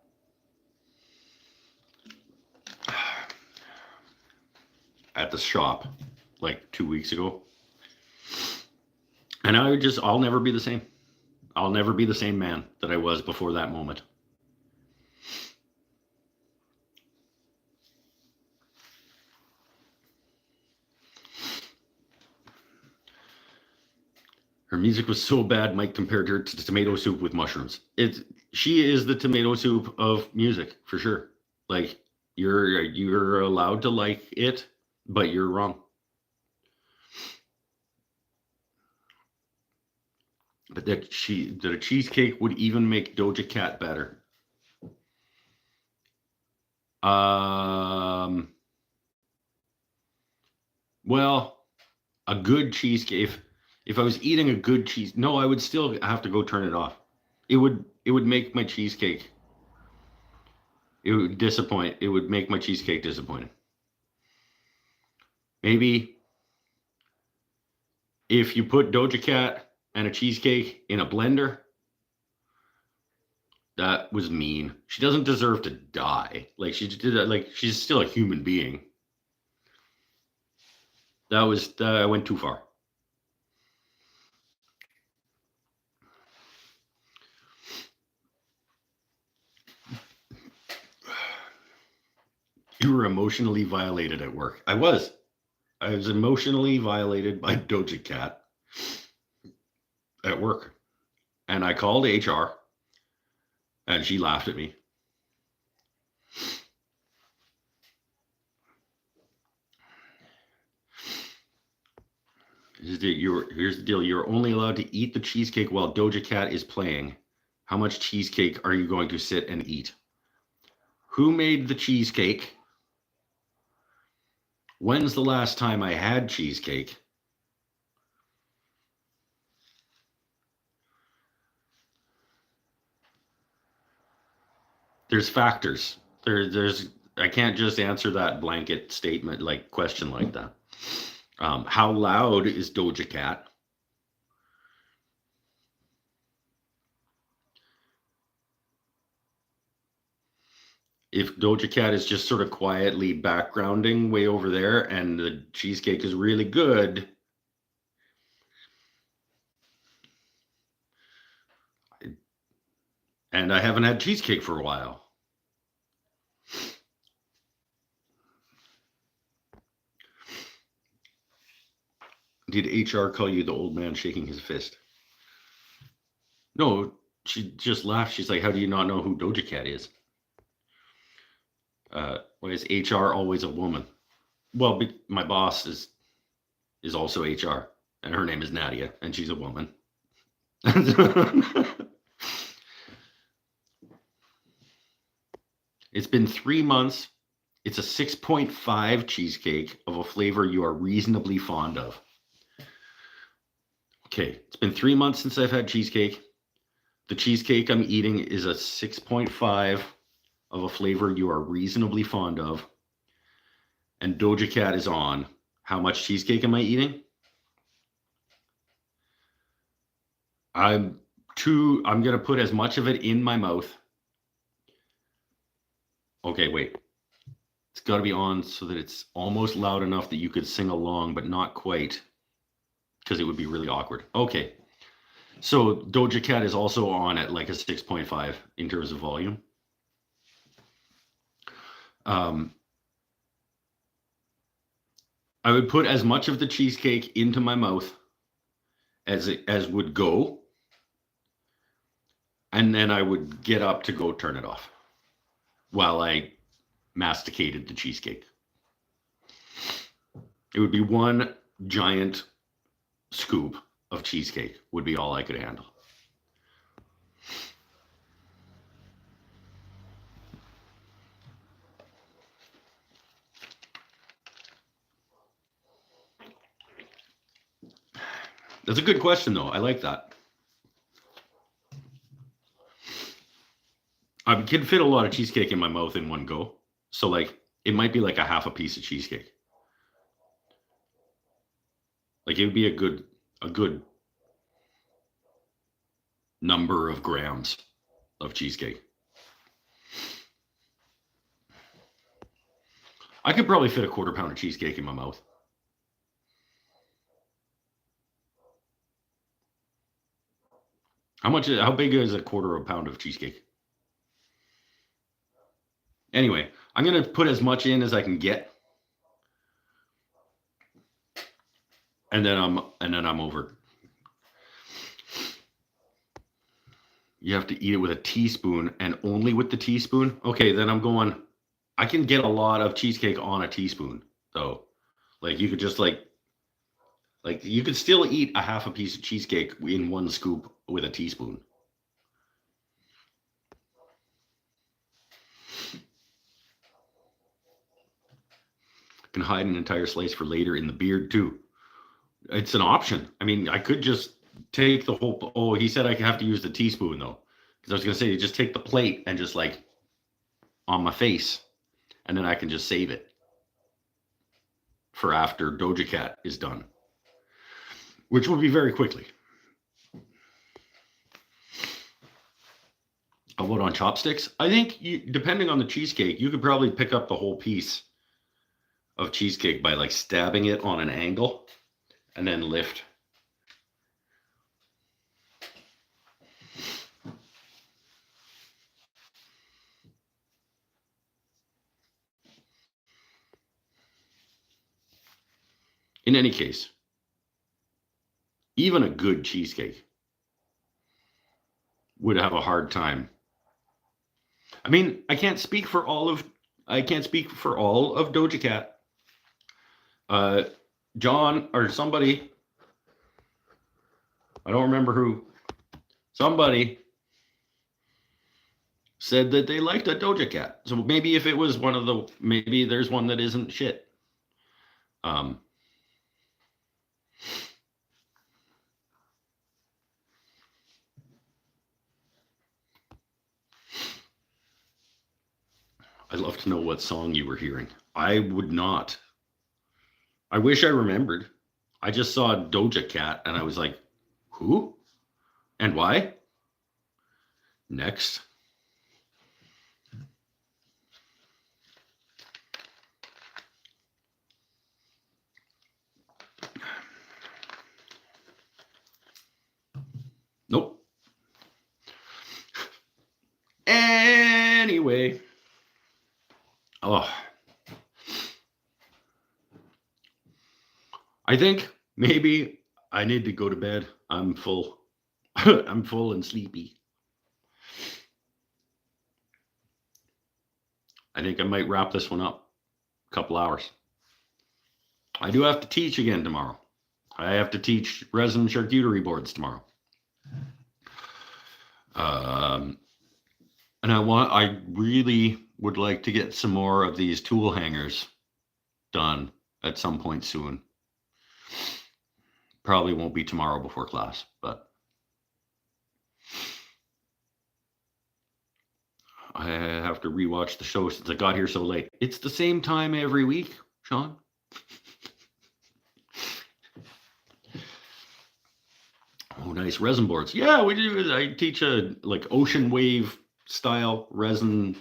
at the shop like 2 weeks ago. And I'll never be the same. I'll never be the same man that I was before that moment. Her music was so bad, Mike compared her to tomato soup with mushrooms. She is the tomato soup of music for sure. Like you're allowed to like it, but you're wrong. But that a cheesecake would even make Doja Cat better. Well, a good cheesecake. If I was eating a good cheese, no, I would still have to go turn it off. It would make my cheesecake. It would disappoint. It would make my cheesecake disappointing. Maybe if you put Doja Cat and a cheesecake in a blender, that was mean. She doesn't deserve to die. Like she did that. Like she's still a human being. I went too far. You were emotionally violated at work. I was emotionally violated by Doja Cat at work. And I called HR and she laughed at me. Here's the deal. You're only allowed to eat the cheesecake while Doja Cat is playing. How much cheesecake are you going to sit and eat? Who made the cheesecake? When's the last time I had cheesecake? There's factors. There's I can't just answer that blanket statement like question like that. How loud is Doja Cat? If Doja Cat is just sort of quietly backgrounding way over there and the cheesecake is really good, and I haven't had cheesecake for a while. Did HR call you the old man shaking his fist? No, she just laughed. She's like, how do you not know who Doja Cat is? Why is HR always a woman? Well, my boss is also HR, and her name is Nadia, and she's a woman. It's been 3 months. It's a 6.5 cheesecake of a flavor you are reasonably fond of. Okay, it's been 3 months since I've had cheesecake. The cheesecake I'm eating is a 6.5 of a flavor you are reasonably fond of. And Doja Cat is on. How much cheesecake am I eating? I'm going to put as much of it in my mouth. Okay, wait. It's got to be on so that it's almost loud enough that you could sing along, but not quite, because it would be really awkward. Okay. So Doja Cat is also on at like a 6.5 in terms of volume. I would put as much of the cheesecake into my mouth as would go, and then I would get up to go turn it off while I masticated the cheesecake. It would be one giant scoop of cheesecake would be all I could handle. That's a good question, though. I like that. I can fit a lot of cheesecake in my mouth in one go. So, like, it might be like a half a piece of cheesecake. Like it would be a good number of grams of cheesecake. I could probably fit a quarter pound of cheesecake in my mouth. How big is a quarter of a pound of cheesecake? Anyway, I'm going to put as much in as I can get. And then I'm over. You have to eat it with a teaspoon and only with the teaspoon. Okay, then I can get a lot of cheesecake on a teaspoon though. Like you could just like you could still eat a half a piece of cheesecake in one scoop with a teaspoon. Can hide an entire slice for later in the beard too. It's an option. I mean, I could just take the whole. Oh, he said I have to use the teaspoon though, because I was gonna say just take the plate and just like on my face, and then I can just save it for after Doja Cat is done, which will be very quickly. What on chopsticks? I think depending on the cheesecake, you could probably pick up the whole piece of cheesecake by like stabbing it on an angle and then lift. In any case, even a good cheesecake would have a hard time. I mean, I can't speak for all of Doja Cat. John or somebody, I don't remember who, somebody said that they liked a Doja Cat. So maybe if it was maybe there's one that isn't shit. I I'd love to know what song you were hearing. I would not. I wish I remembered. I just saw Doja Cat and I was like, who? And why? Next. Nope. Anyway. Oh. I think maybe I need to go to bed. I'm full. I'm full and sleepy. I think I might wrap this one up. A couple hours. I do have to teach again tomorrow. I have to teach resin charcuterie boards tomorrow. And I really would like to get some more of these tool hangers done at some point soon. Probably won't be tomorrow before class, but I have to rewatch the show since I got here so late. It's the same time every week, Sean. Oh, nice resin boards. Yeah, we do. I teach a like ocean wave style resin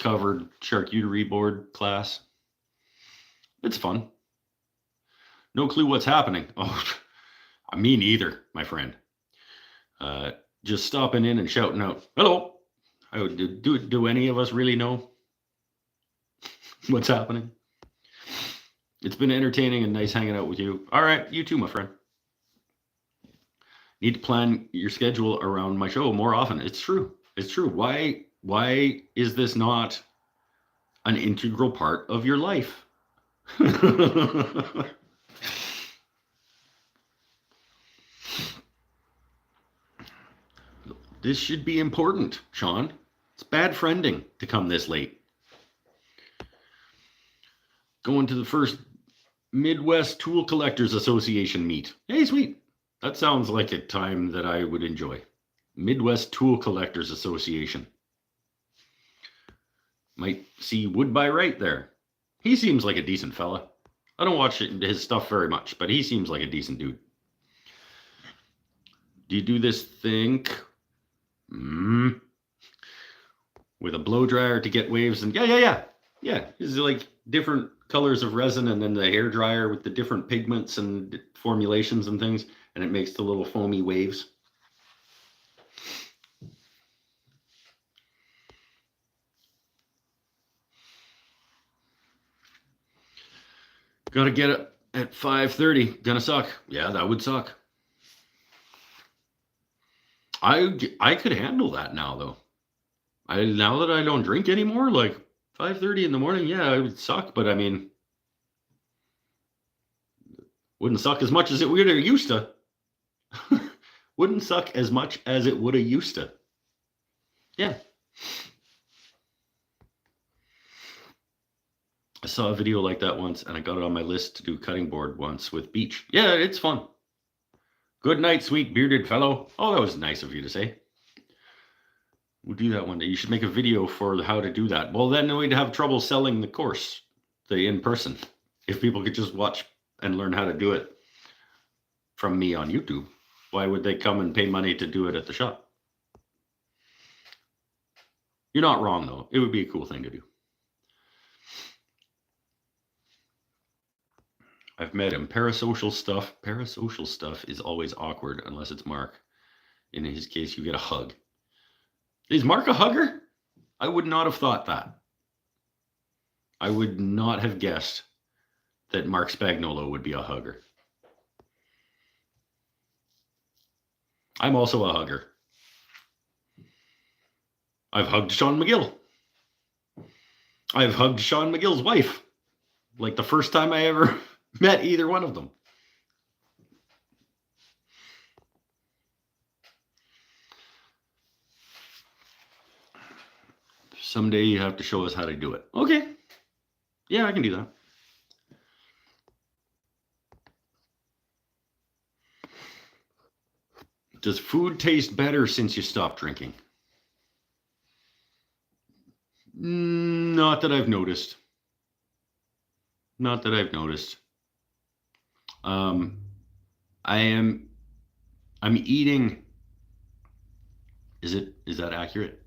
covered charcuterie board class. It's fun. No clue what's happening. Oh, me neither, my friend. Just stopping in and shouting out, hello. Do any of us really know what's happening? It's been entertaining and nice hanging out with you. All right, you too, my friend. Need to plan your schedule around my show more often. It's true. It's true. Why is this not an integral part of your life? This should be important, Sean. It's bad friending to come this late. Going to the first Midwest Tool Collectors Association meet. Hey, sweet. That sounds like a time that I would enjoy. Midwest Tool Collectors Association. Might see wood by right there. He seems like a decent fella. I don't watch his stuff very much, but he seems like a decent dude. Do you do this thing with a blow dryer to get waves? And yeah. It's like different colors of resin, and then the hair dryer with the different pigments and formulations and things, and it makes the little foamy waves. Gotta get it at 5:30. Gonna suck. Yeah, that would suck. I could handle that now, though. Now that I don't drink anymore, like 5:30 in the morning, yeah, it would suck, but I mean, wouldn't suck as much as it would have used to. Wouldn't suck as much as it would have used to. Yeah. I saw a video like that once, and I got it on my list to do cutting board once with Beach. Yeah, it's fun. Good night, sweet bearded fellow. Oh, that was nice of you to say. We'll do that one day. You should make a video for how to do that. Well, then we'd have trouble selling the course, the in-person. If people could just watch and learn how to do it from me on YouTube, why would they come and pay money to do it at the shop? You're not wrong, though. It would be a cool thing to do. I've met him. Parasocial stuff is always awkward unless it's Mark. In his case, you get a hug. Is Mark a hugger? I would not have thought that. I would not have guessed that Mark Spagnuolo would be a hugger. I'm also a hugger. I've hugged Sean McGill. I've hugged Sean McGill's wife. Like the first time I ever met either one of them. Someday you have to show us how to do it. Okay. Yeah, I can do that. Does food taste better since you stopped drinking? Not that I've noticed. Not that I've noticed. I'm eating. Is that accurate?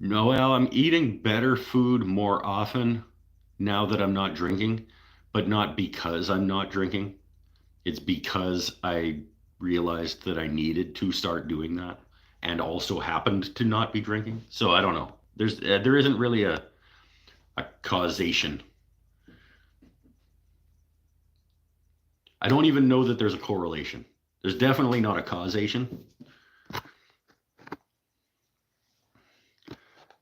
No, well, I'm eating better food more often now that I'm not drinking, but not because I'm not drinking. It's because I realized that I needed to start doing that and also happened to not be drinking. So I don't know. There isn't really a causation. I don't even know that there's a correlation. There's definitely not a causation.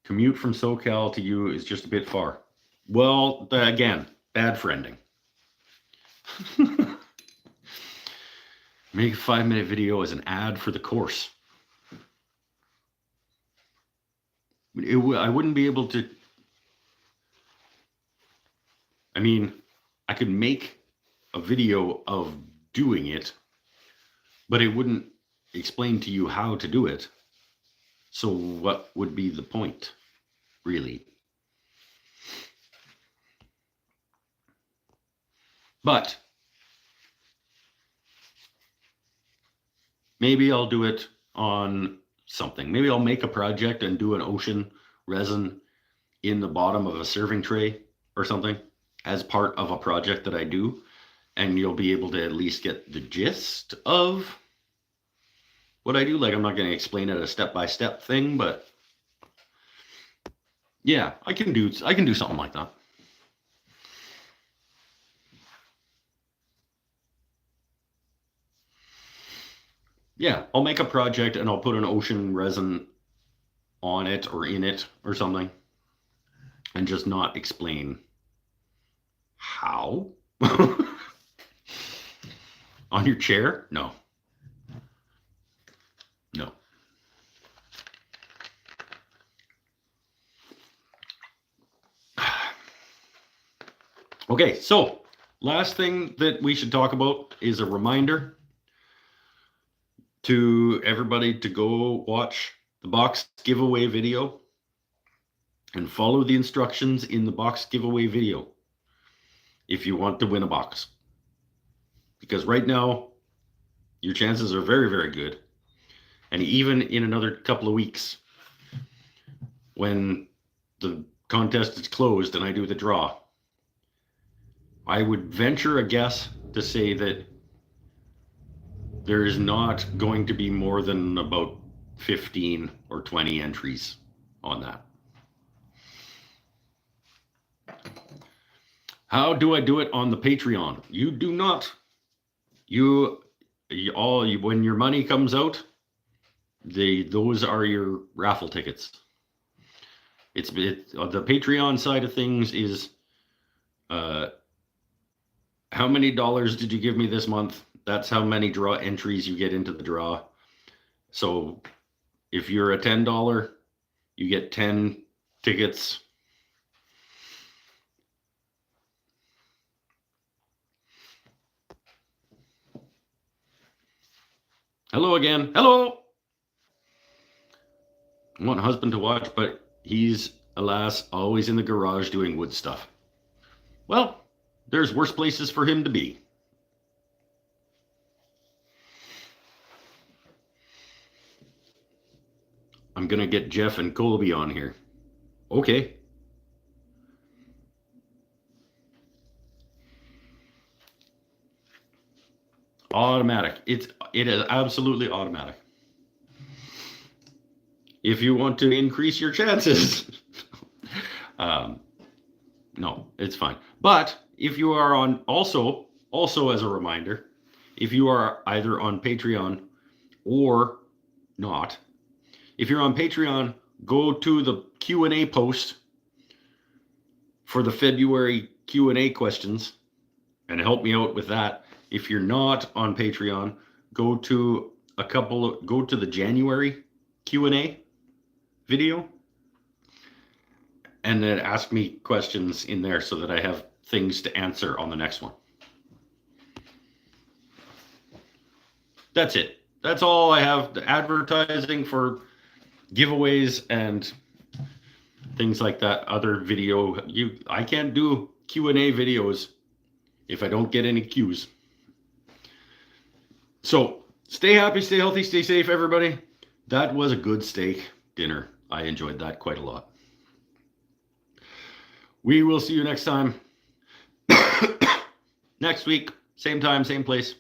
Commute from SoCal to you is just a bit far. Well, again, bad friending. Make a 5-minute video as an ad for the course. I wouldn't be able to. I mean, I could make a video of doing it, but it wouldn't explain to you how to do it. So what would be the point, really? But maybe I'll do it on something. Maybe I'll make a project and do an ocean resin in the bottom of a serving tray or something as part of a project that I do. And you'll be able to at least get the gist of what I do. Like, I'm not going to explain it a step-by-step thing, but yeah, I can do something like that. Yeah, I'll make a project and I'll put an ocean resin on it or in it or something and just not explain how. On your chair? No. No. Okay, so last thing that we should talk about is a reminder to everybody to go watch the box giveaway video and follow the instructions in the box giveaway video if you want to win a box. Because right now, your chances are very, very good. And even in another couple of weeks, when the contest is closed and I do the draw, I would venture a guess to say that there is not going to be more than about 15 or 20 entries on that. How do I do it on the Patreon? You do not. When your money comes out, those are your raffle tickets. The Patreon side of things is how many dollars did you give me this month? That's how many draw entries you get into the draw. So if you're a $10, you get 10 tickets. Hello again. Hello. I want husband to watch, but he's, alas, always in the garage doing wood stuff. Well, there's worse places for him to be. I'm going to get Jeff and Colby on here. Okay. Automatic. It is absolutely automatic. If you want to increase your chances, no, it's fine. But if you are on, also as a reminder, if you are either on Patreon or not, if you're on Patreon, go to the Q&A post for the February Q&A questions and help me out with that. If you're not on Patreon, go to the January Q&A video and then ask me questions in there so that I have things to answer on the next one. That's it. That's all I have. The advertising for giveaways and things like that. Other video, I can't do Q&A videos if I don't get any cues. So stay happy, stay healthy, stay safe, everybody. That was a good steak dinner. I enjoyed that quite a lot. We will see you next time. Next week, same time, same place.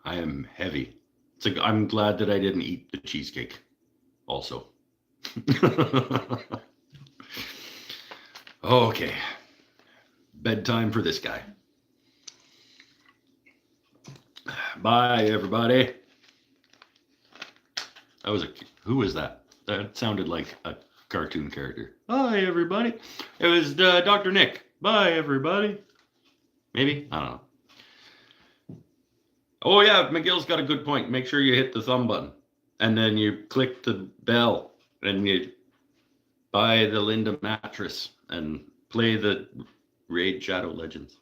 I am heavy. I'm glad that I didn't eat the cheesecake also. Okay. Bedtime for this guy. Bye, everybody. Who was that? That sounded like a cartoon character. Bye, everybody. It was Dr. Nick. Bye, everybody. Maybe? I don't know. Oh, yeah, McGill's got a good point. Make sure you hit the thumb button. And then you click the bell. And you buy the Linda mattress and play the Raid Shadow Legends.